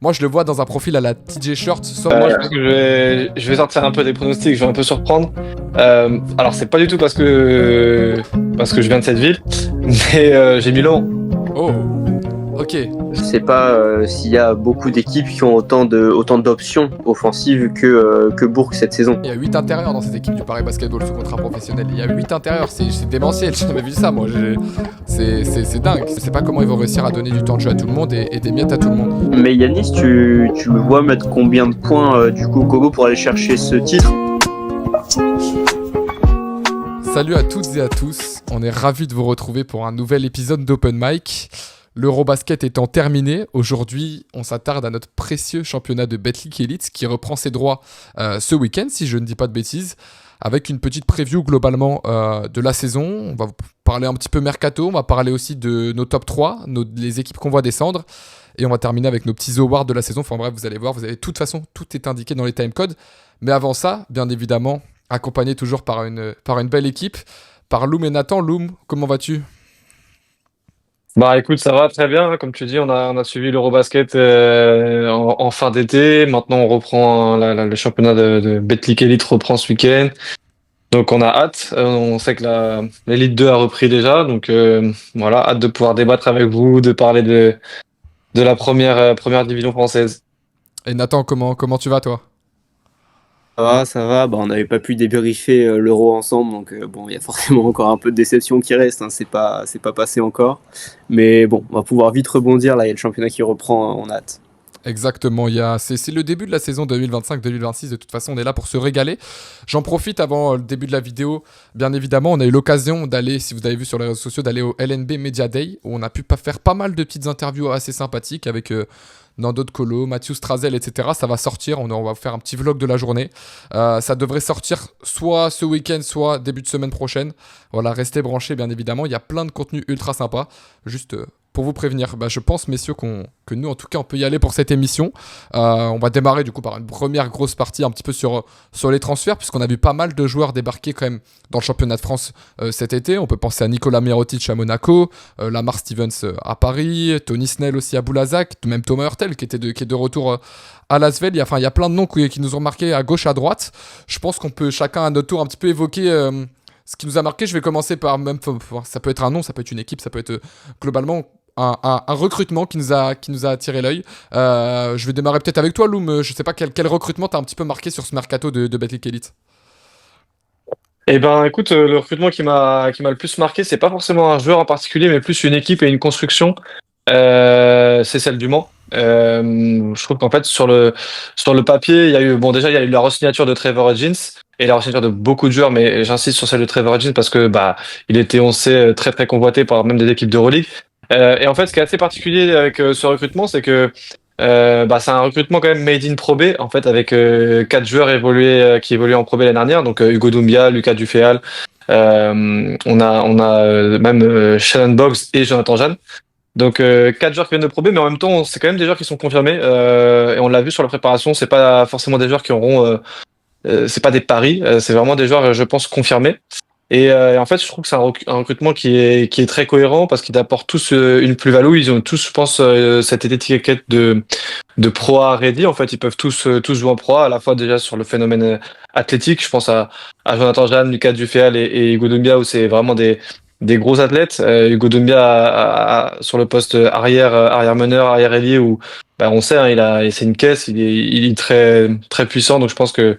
Moi, je le vois dans un profil à la TJ Short. Soit Moi, moi, je pense que je vais sortir un peu des pronostics, je vais un peu surprendre. Alors, c'est pas du tout parce que je viens de cette ville, mais j'ai Milan. Oh, ok. Je sais pas s'il y a beaucoup d'équipes qui ont autant d'options offensives que Bourg cette saison. Il y a 8 intérieurs dans cette équipe du Paris Basketball sous contrat professionnel. Il y a 8 intérieurs, c'est démentiel. J'ai jamais vu ça, moi. C'est dingue. Je sais pas comment ils vont réussir à donner du temps de jeu à tout le monde et des miettes à tout le monde. Mais Yanis, tu le vois mettre combien de points du coup au Kogo pour aller chercher ce titre? Salut à toutes et à tous. On est ravis de vous retrouver pour un nouvel épisode d'Open Mic. L'Eurobasket étant terminé, aujourd'hui, on s'attarde à notre précieux championnat de Betclic Elite qui reprend ses droits ce week-end, si je ne dis pas de bêtises, avec une petite preview globalement de la saison. On va parler un petit peu mercato, on va parler aussi de nos top 3, les équipes qu'on voit descendre, et on va terminer avec nos petits awards de la saison. Enfin bref, vous allez voir, vous avez de toute façon, tout est indiqué dans les timecodes. Mais avant ça, bien évidemment, accompagné toujours par une belle équipe, par Loum et Nathan. Loum, comment vas-tu ? Bah écoute, ça va très bien, hein. Comme tu dis, on a suivi l'Eurobasket en fin d'été. Maintenant, on reprend le championnat de Betclic Elite reprend ce week-end. Donc on a hâte. On sait que l'Elite 2 a repris déjà. Donc voilà, hâte de pouvoir débattre avec vous, de parler de la première division française. Et Nathan, comment tu vas toi ? Ça va. Bah, on n'avait pas pu débriefer l'Euro ensemble, donc bon, il y a forcément encore un peu de déception qui reste. Hein. C'est pas passé encore, mais bon, on va pouvoir vite rebondir. Là, il y a le championnat qui reprend. On a hâte. Exactement, c'est le début de la saison 2025-2026, de toute façon on est là pour se régaler. J'en profite avant le début de la vidéo, bien évidemment on a eu l'occasion d'aller, si vous avez vu sur les réseaux sociaux, d'aller au LNB Media Day, où on a pu faire pas mal de petites interviews assez sympathiques avec Nando de Colo, Mathieu Strazel, etc. Ça va sortir, on va faire un petit vlog de la journée. Ça devrait sortir soit ce week-end, soit début de semaine prochaine. Voilà, restez branchés bien évidemment, il y a plein de contenus ultra sympas, juste... pour vous prévenir, je pense, messieurs, que nous, en tout cas, on peut y aller pour cette émission. On va démarrer, du coup, par une première grosse partie un petit peu sur les transferts, puisqu'on a vu pas mal de joueurs débarquer quand même dans le championnat de France cet été. On peut penser à Nicolas Mirotic à Monaco, Lamar Stevens à Paris, Tony Snell aussi à Boulazac, même Thomas Hurtel qui est de retour à Lasvel. Il y a plein de noms qui nous ont marqué à gauche, à droite. Je pense qu'on peut chacun à notre tour un petit peu évoquer... ce qui nous a marqué. Je vais commencer par ça peut être un nom, ça peut être une équipe, ça peut être globalement un recrutement qui nous a attiré l'œil. Je vais démarrer peut-être avec toi, Loum. Je sais pas quel recrutement t'as un petit peu marqué sur ce mercato de Betclic Elite. Eh ben, écoute, le recrutement qui m'a le plus marqué, c'est pas forcément un joueur en particulier, mais plus une équipe et une construction. C'est celle du Mans. Je trouve qu'en fait, sur le papier, il y a eu, bon, déjà, il y a eu la re-signature de Trevor Edgins et la re-signature de beaucoup de joueurs, mais j'insiste sur celle de Trevor Edgins parce que, il était, on sait, très, très convoité par même des équipes d'Euroleague. Et en fait, ce qui est assez particulier avec ce recrutement, c'est que, c'est un recrutement quand même made in Pro B, en fait, avec 4 joueurs qui évoluaient en Pro B l'année dernière, donc Hugo Doumbia, Lucas Duféal, on a même Shannon Boggs et Jonathan Jeanne. Donc 4 joueurs qui viennent de Pro B, mais en même temps, c'est quand même des joueurs qui sont confirmés. Et on l'a vu sur la préparation, c'est pas forcément des joueurs qui auront, c'est pas des paris, c'est vraiment des joueurs, je pense, confirmés. Et en fait, je trouve que c'est un recrutement qui est très cohérent parce qu'ils apportent tous une plus-value. Ils ont tous, je pense, cette étiquette de pro A ready. En fait, ils peuvent tous jouer en pro A, à la fois déjà sur le phénomène athlétique. Je pense à Jonathan Jeanne, Lucas Duféal et Hugo Doumbia, où c'est vraiment des gros athlètes. Hugo Doumbia sur le poste arrière meneur, arrière ailier, où on sait, hein, c'est une caisse. Il est très très puissant. Donc je pense que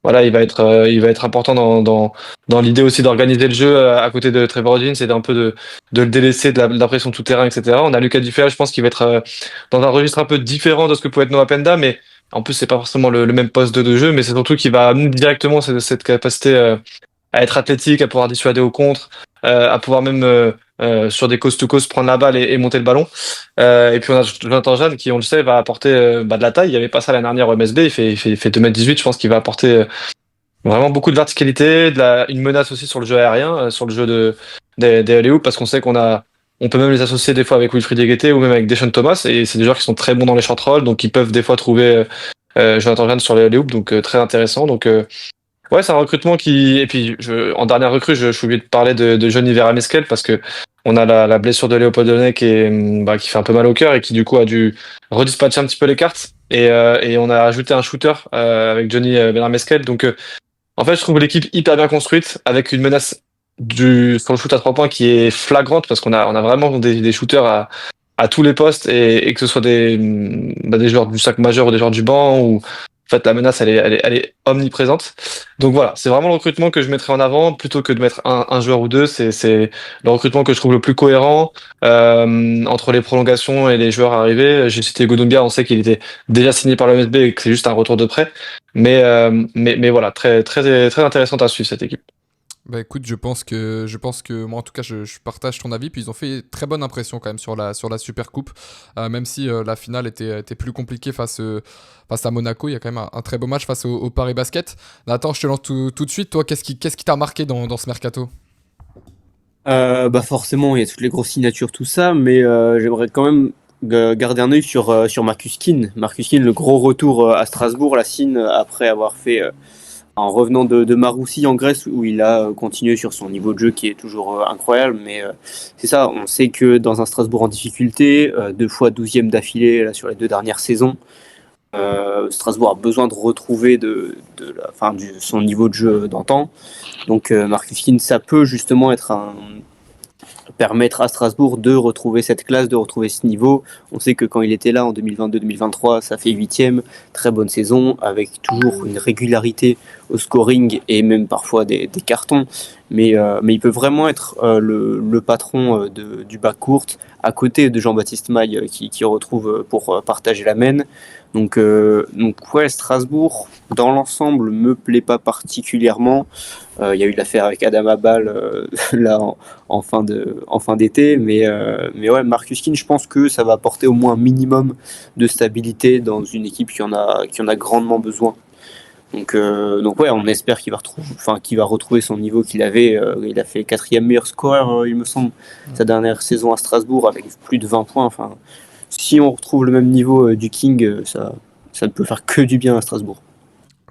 voilà, il va être important dans l'idée aussi d'organiser le jeu à côté de Trevor Edgins et d'un peu de le délaisser de la pression tout terrain, etc. On a Lucas Duféal, je pense qu'il va être dans un registre un peu différent de ce que pouvait être Noah Penda, mais en plus c'est pas forcément le même poste de jeu, mais c'est surtout qu'il va amener directement cette capacité à être athlétique, à pouvoir dissuader au contre, à pouvoir même sur des coast-to-coast prendre la balle et monter le ballon. Et puis on a Jonathan Jeanne qui, on le sait, va apporter de la taille. Il n'y avait pas ça l'année dernière au MSB. Il fait 2,18 m. Je pense qu'il va apporter vraiment beaucoup de verticalité, une menace aussi sur le jeu aérien, sur le jeu des alley-oops, parce qu'on sait on peut même les associer des fois avec Wilfried Yeguete ou même avec Deshaun Thomas. Et c'est des joueurs qui sont très bons dans les short rolls, donc ils peuvent des fois trouver Jonathan Jeanne sur les alley-oops, donc très intéressant. Donc ouais, c'est un recrutement qui. Et puis, en dernière recrue, je suis obligé de parler de Johnny Vera Mesquel parce que On a la blessure de Léopold Delaney qui fait un peu mal au cœur et qui du coup a dû redispatcher un petit peu les cartes. Et on a ajouté un shooter avec Johnny Bernard-Mesquel. Donc en fait, je trouve l'équipe hyper bien construite avec une menace sur le shoot à 3 points qui est flagrante parce qu'on a vraiment des shooters à tous les postes et que ce soit des joueurs du sac majeur ou des joueurs du banc ou en fait la menace elle est omniprésente. Donc voilà, c'est vraiment le recrutement que je mettrais en avant plutôt que de mettre un joueur ou deux. C'est le recrutement que je trouve le plus cohérent entre les prolongations et les joueurs arrivés. J'ai cité Godoumbia, on sait qu'il était déjà signé par le MSB et que c'est juste un retour de prêt. Mais voilà, très très très intéressante à suivre cette équipe. Bah écoute, je pense que moi en tout cas je partage ton avis. Puis ils ont fait très bonne impression quand même sur la Super Coupe. Même si la finale était plus compliquée face à Monaco, il y a quand même un très beau match face au Paris Basket. Nathan, je te lance tout de suite. Toi, qu'est-ce qui t'a marqué dans ce mercato? Bah forcément, il y a toutes les grosses signatures, tout ça, mais j'aimerais quand même garder un œil sur Marcus Keane. Marcus Keane, le gros retour à Strasbourg, la signe après avoir fait en revenant de Maroussi en Grèce où il a continué sur son niveau de jeu qui est toujours incroyable. Mais c'est ça, on sait que dans un Strasbourg en difficulté, 2 fois 12e d'affilée là, sur les 2 dernières saisons, Strasbourg a besoin de retrouver son niveau de jeu d'antan. Donc Marcus Keane, ça peut justement permettre à Strasbourg de retrouver cette classe, de retrouver ce niveau. On sait que quand il était là en 2022-2023, ça fait 8e, très bonne saison, avec toujours une régularité au scoring et même parfois des cartons. Mais il peut vraiment être le patron du bas court, à côté de Jean-Baptiste Maille qui retrouve pour partager la main. Donc ouais, Strasbourg, dans l'ensemble, me plaît pas particulièrement. Il y a eu l'affaire avec Adam Abal là en fin d'été, mais ouais, Marcus Keane, je pense que ça va apporter au moins un minimum de stabilité dans une équipe qui en a grandement besoin. Donc ouais, on espère qu'il va retrouver son niveau qu'il avait. Il a fait 4e meilleur scoreur, il me semble, sa dernière saison à Strasbourg avec plus de 20 points. Enfin, si on retrouve le même niveau du King, ça ne peut faire que du bien à Strasbourg.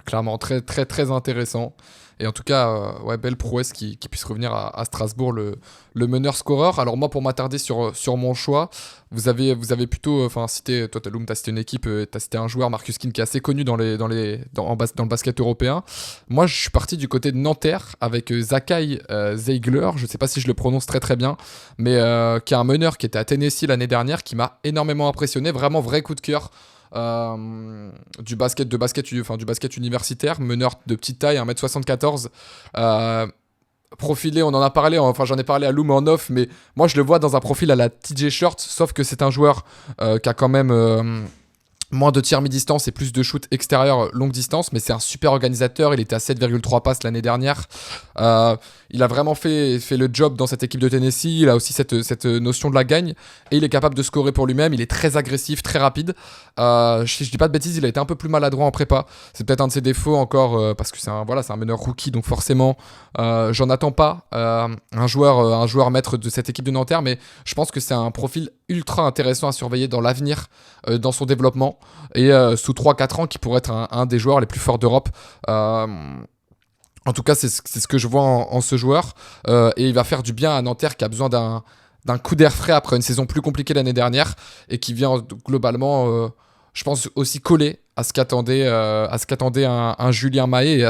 Clairement, très très très intéressant. Et en tout cas, ouais, belle prouesse qui puisse revenir à Strasbourg, le meneur-scoreur. Alors moi, pour m'attarder sur mon choix, vous avez plutôt, enfin, cité, toi, Loum, t'as cité une équipe, t'as cité un joueur, Marcus Keane, qui est assez connu dans le basket européen. Moi, je suis parti du côté de Nanterre avec Zakai Zeigler, je sais pas si je le prononce très très bien, mais qui est un meneur qui était à Tennessee l'année dernière, qui m'a énormément impressionné, vraiment vrai coup de cœur. Du basket universitaire, meneur de petite taille, 1m74, profilé, on en a parlé, enfin j'en ai parlé à Loom en off, mais moi je le vois dans un profil à la TJ Short, sauf que c'est un joueur qui a quand même moins de tirs mi-distance et plus de shoot extérieur longue distance, mais c'est un super organisateur. Il était à 7,3 passes l'année dernière. Il a vraiment fait le job dans cette équipe de Tennessee. Il a aussi cette notion de la gagne et il est capable de scorer pour lui-même. Il est très agressif, très rapide. Si je dis pas de bêtises, il a été un peu plus maladroit en prépa. C'est peut-être un de ses défauts encore parce que c'est un meneur rookie, donc forcément j'en attends pas un joueur maître de cette équipe de Nanterre, mais je pense que c'est un profil ultra intéressant à surveiller dans l'avenir, dans son développement et sous 3-4 ans qui pourrait être un des joueurs les plus forts d'Europe. En tout cas, c'est ce que je vois en ce joueur. Et il va faire du bien à Nanterre qui a besoin d'un coup d'air frais après une saison plus compliquée l'année dernière et qui vient globalement, je pense, aussi coller à ce qu'attendait un Julien Mahé et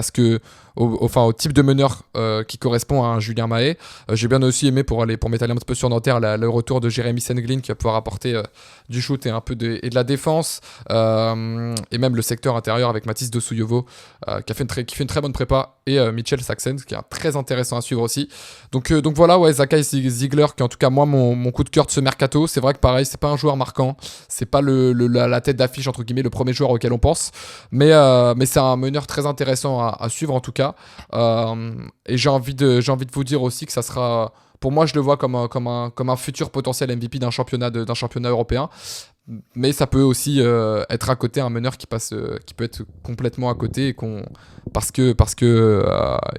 au type de meneur qui correspond à un Julien Mahé. J'ai bien aussi aimé pour m'étaler un petit peu sur Nanterre le retour de Jérémy Senglin qui va pouvoir apporter du shoot et un peu de la défense et même le secteur intérieur avec Mathis Dosouyovo qui fait une très bonne prépa et Mitchell Saxen qui est très intéressant à suivre aussi. Donc voilà, ouais, Zakai Ziegler qui est en tout cas moi mon coup de cœur de ce mercato. C'est vrai que pareil, c'est pas un joueur marquant, c'est pas la tête d'affiche entre guillemets, le premier joueur auquel on pense, mais c'est un meneur très intéressant à suivre en tout cas. Et j'ai envie de vous dire aussi que ça sera, pour moi je le vois comme un futur potentiel MVP d'un championnat européen, mais ça peut aussi être à côté un meneur qui peut être complètement à côté parce que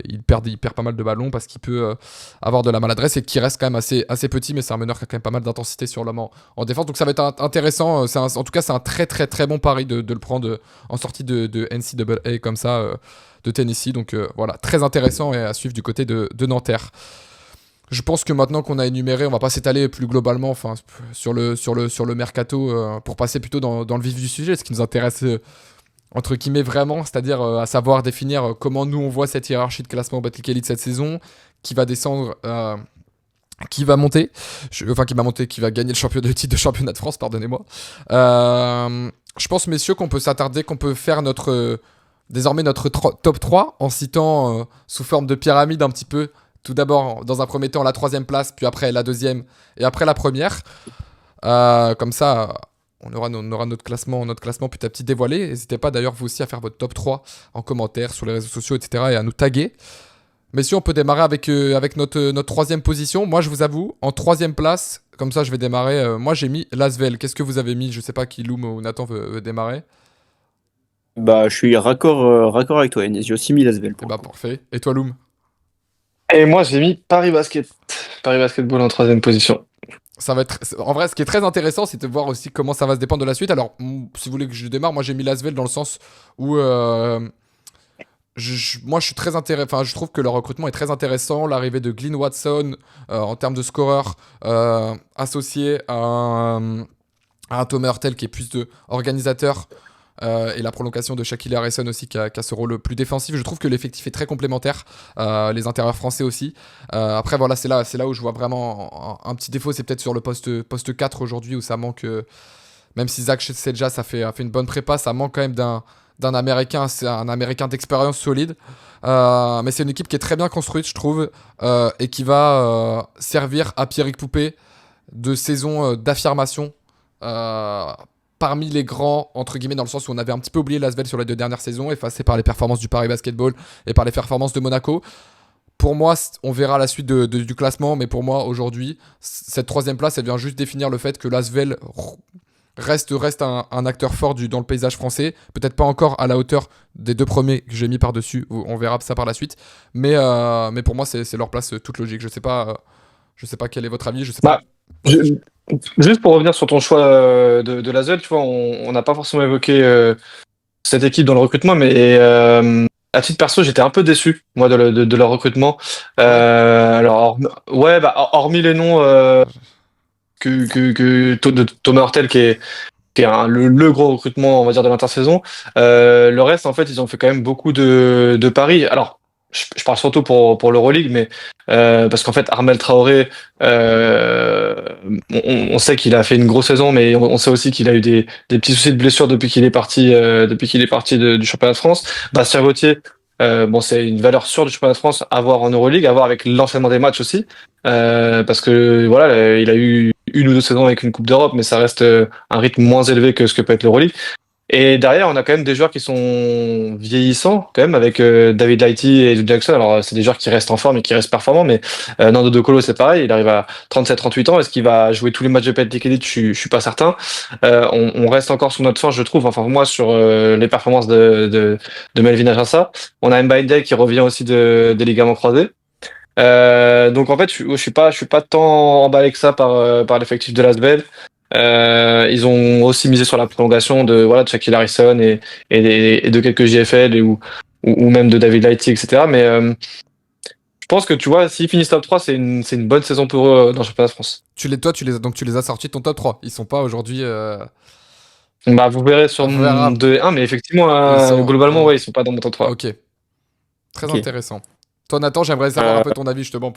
il perd pas mal de ballons, parce qu'il peut avoir de la maladresse et qui reste quand même assez petit, mais c'est un meneur qui a quand même pas mal d'intensité sur l'homme en défense, donc ça va être intéressant. En tout cas c'est un très très très bon pari de le prendre en sortie de NCAA comme ça, de Tennessee. Donc voilà, très intéressant et à suivre du côté de Nanterre. Je pense que maintenant qu'on a énuméré, on va pas s'étaler plus globalement, enfin, sur le mercato, pour passer plutôt dans le vif du sujet, ce qui nous intéresse entre guillemets vraiment, c'est-à-dire à savoir définir comment nous on voit cette hiérarchie de classement Battle Elite cette saison, qui va descendre, qui va monter, qui va gagner le titre de championnat de France, pardonnez-moi. Je pense, messieurs, qu'on peut s'attarder, qu'on peut faire désormais notre top 3 en citant sous forme de pyramide un petit peu. Tout d'abord, dans un premier temps, la troisième place, puis après la deuxième, et après la première. Comme ça, on aura notre classement petit à petit dévoilé. N'hésitez pas d'ailleurs vous aussi à faire votre top 3 en commentaire sur les réseaux sociaux, etc. et à nous taguer. Mais si on peut démarrer avec notre troisième position. Moi, je vous avoue, en troisième place, comme ça je vais démarrer. Moi, j'ai mis Lasvel. Qu'est-ce que vous avez mis? Je sais pas qui, Loum ou Nathan veut démarrer. Bah, je suis raccord avec toi, Enes. J'ai aussi mis Lasvel. Eh bah, parfait. Et toi, Loum? Et moi, j'ai mis Paris Basketball en troisième position. Ça va être... En vrai, ce qui est très intéressant, c'est de voir aussi comment ça va se dépendre de la suite. Alors, si vous voulez que je démarre, moi j'ai mis Lasvel dans le sens où moi je suis très intéressé. Enfin, je trouve que le recrutement est très intéressant. L'arrivée de Glyn Watson en termes de scoreur associé à un Thomas Hurtel qui est plus de organisateur. Et la prolongation de Shaquille Harrison aussi qui a ce rôle plus défensif. Je trouve que l'effectif est très complémentaire. Les intérieurs français aussi. Après voilà, c'est là où je vois vraiment un petit défaut. C'est peut-être sur le poste 4 aujourd'hui où ça manque. Même si Zach Sedja a fait une bonne prépa, ça manque quand même d'un Américain. C'est un Américain d'expérience solide. Mais c'est une équipe qui est très bien construite, je trouve. Et qui va servir à Pierrick Poupé de saison d'affirmation. Parmi les grands, entre guillemets, dans le sens où on avait un petit peu oublié l'Asvel sur les 2 dernières saisons, effacé par les performances du Paris Basketball et par les performances de Monaco. Pour moi, on verra la suite du classement, mais pour moi, aujourd'hui, cette troisième place, elle vient juste définir le fait que l'Asvel reste un acteur fort dans le paysage français. Peut-être pas encore à la hauteur des 2 premiers que j'ai mis par-dessus, on verra ça par la suite. Mais pour moi, c'est leur place toute logique. Je sais pas quel est votre avis, je sais pas. Je- Juste pour revenir sur ton choix de l'Asvel, tu vois, on n'a pas forcément évoqué cette équipe dans le recrutement, mais à titre perso, j'étais un peu déçu, moi, de leur recrutement. Alors, hormis les noms de Thomas Hurtel, qui est le gros recrutement, on va dire, de l'intersaison, le reste, en fait, ils ont fait quand même beaucoup de paris. Alors, je parle surtout pour l'Euroleague, mais parce qu'en fait, Armel Traoré, on sait qu'il a fait une grosse saison, mais on sait aussi qu'il a eu des petits soucis de blessure depuis qu'il est parti, du championnat de France. Bastien Gauthier, bon, c'est une valeur sûre du championnat de France à voir en Euroleague, à voir avec l'enchaînement des matchs aussi, parce que voilà, il a eu 1 ou 2 saisons avec une Coupe d'Europe, mais ça reste un rythme moins élevé que ce que peut être l'Euroleague. Et derrière, on a quand même des joueurs qui sont vieillissants, quand même, avec David Lighty et Edu Jackson. Alors, c'est des joueurs qui restent en forme et qui restent performants, mais Nando De Colo, c'est pareil, il arrive à 37-38 ans. Est-ce qu'il va jouer tous les matchs de Peltic Elite? Je suis pas certain. On reste encore sous notre fin, je trouve, enfin moi, sur les performances de Melvin Ajassa. On a Mbaye qui revient aussi des ligaments croisés. Donc en fait, je suis pas tant emballé que ça par l'effectif de l'Asvel. Ils ont aussi misé sur la prolongation de Shaquille Harrison et de quelques JFL ou même de David Lighty, etc. Mais je pense que tu vois, s'ils finissent top 3, c'est une bonne saison pour eux dans le championnat de France. Toi, tu les as sortis de ton top 3. Ils sont pas aujourd'hui. Bah, vous verrez sur On mon verra. 2 et 1, mais effectivement, globalement, ouais, ils sont pas dans mon top 3. Ok. Très Ok. intéressant. Toi, Nathan, j'aimerais savoir un peu ton avis justement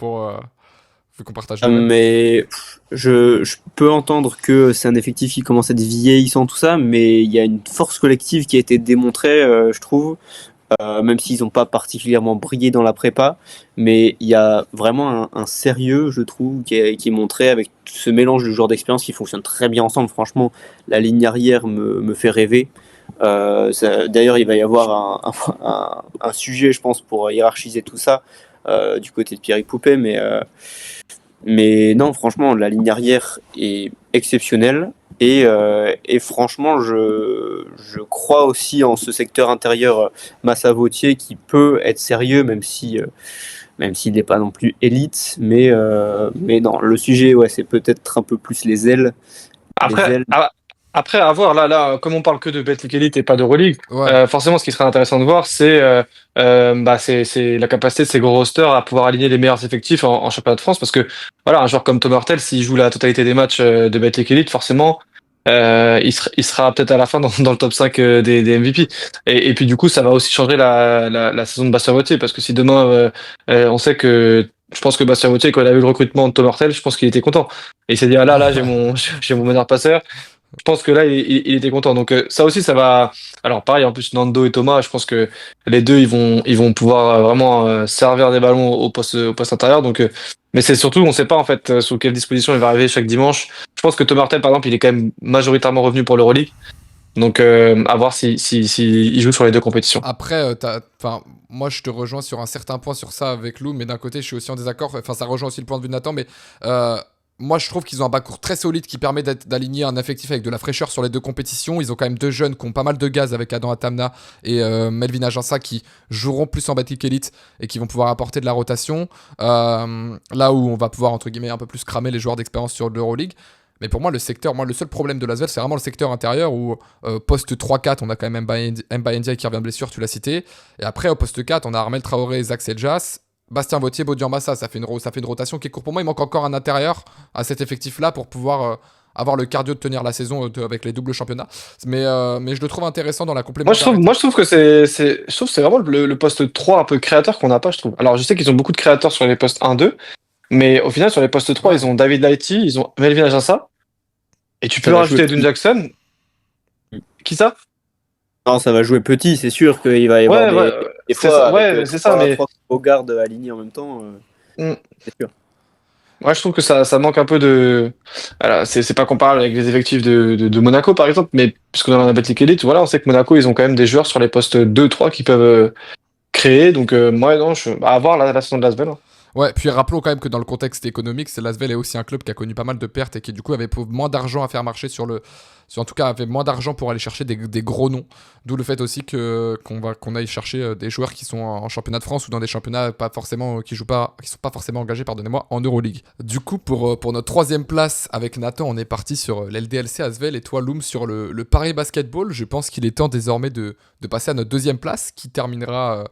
vu qu'on partage le même. Mais je peux entendre que c'est un effectif qui commence à être vieillissant, tout ça, mais il y a une force collective qui a été démontrée, je trouve, même s'ils n'ont pas particulièrement brillé dans la prépa, mais il y a vraiment un sérieux, je trouve, qui est montré avec ce mélange de joueurs d'expérience qui fonctionne très bien ensemble. Franchement, la ligne arrière me fait rêver. D'ailleurs, il va y avoir un sujet, je pense, pour hiérarchiser tout ça du côté de Pierrick Poupé, mais non, franchement, la ligne arrière est exceptionnelle. Et franchement, je crois aussi en ce secteur intérieur Massa Vautier qui peut être sérieux, même s'il n'est pas non plus élite. Mais non, le sujet, ouais, c'est peut-être un peu plus les ailes. Après, Après, à voir, comme on parle que de Betclic Elite et pas de Euroleague, Ouais. forcément, ce qui serait intéressant de voir, c'est la capacité de ces gros rosters à pouvoir aligner les meilleurs effectifs en championnat de France, parce que voilà, un joueur comme Tom Hurtel, s'il joue la totalité des matchs de Betclic Elite, forcément, il sera peut-être à la fin dans le top 5 des MVP. Et puis du coup, ça va aussi changer la saison de Bastien Vautier, parce que si demain, on sait que je pense que Bastien Vautier, quand il a vu le recrutement de Tom Hurtel, je pense qu'il était content. Et il s'est dit, ah là, j'ai mon, j'ai mon meilleur passeur. Je pense que là, il était content. Donc ça aussi, ça va. Alors pareil, en plus Nando et Thomas, je pense que les deux, ils vont pouvoir vraiment servir des ballons au poste intérieur. Donc, mais c'est surtout, on ne sait pas en fait sous quelle disposition il va arriver chaque dimanche. Je pense que Thomas Hurtel, par exemple, il est quand même majoritairement revenu pour l'Euroleague. Donc à voir si il joue sur les deux compétitions. Après, enfin, moi je te rejoins sur un certain point sur ça avec Lou, mais d'un côté je suis aussi en désaccord. Enfin, ça rejoint aussi le point de vue de Nathan, mais euh, moi je trouve qu'ils ont un backcourt très solide qui permet d'aligner un effectif avec de la fraîcheur sur les deux compétitions. Ils ont quand même deux jeunes qui ont pas mal de gaz avec Adam Atamna et Melvin Aginsa qui joueront plus en Battle Elite et qui vont pouvoir apporter de la rotation. Là où on va pouvoir entre guillemets un peu plus cramer les joueurs d'expérience sur l'Euroleague. Mais pour moi, le seul problème de l'Asvel, c'est vraiment le secteur intérieur où poste 3-4, on a quand même Mba Ndiaye qui revient de blessure, tu l'as cité. Et après, au poste 4, on a Armel Traoré, Zach Seljas, Bastien Vautier, Bodian Bassa. Ça fait une rotation qui est courte. Pour moi, il manque encore un intérieur à cet effectif-là pour pouvoir avoir le cardio de tenir la saison avec les doubles championnats. Mais je le trouve intéressant dans la complémentarité. Moi, je trouve que je trouve que c'est vraiment le poste 3 un peu créateur qu'on n'a pas, je trouve. Alors, je sais qu'ils ont beaucoup de créateurs sur les postes 1-2, mais au final, sur les postes 3, Ouais. ils ont David Lighty, ils ont Melvin Aginsa, et tu Ça peux va rajouter jouer Edwin petit. Jackson. Qui ça? Non, ça va jouer petit, c'est sûr qu'il va y avoir Ouais, ouais, des fois avec c'est ça, mais trois gardes alignés en même temps, hmm, c'est sûr. moi, je trouve que ça manque un peu de. Voilà, c'est pas comparable avec les effectifs de Monaco, par exemple, mais puisqu'on est dans la Betclic Elite, voilà, on sait que Monaco, ils ont quand même des joueurs sur les postes 2-3 qui peuvent créer. Donc, moi, non, à voir la saison de Lasvel. Ouais, puis rappelons quand même que dans le contexte économique, l'Asvel est aussi un club qui a connu pas mal de pertes et qui du coup avait moins d'argent à faire marcher en tout cas avait moins d'argent pour aller chercher des gros noms. D'où le fait aussi qu'on aille chercher des joueurs qui sont en championnat de France ou dans des championnats pas forcément qui sont pas forcément engagés, pardonnez-moi, en Euroleague. Du coup, pour notre troisième place avec Nathan, on est parti sur l'LDLC Asvel et toi Loom sur le Paris Basketball. Je pense qu'il est temps désormais de passer à notre deuxième place qui terminera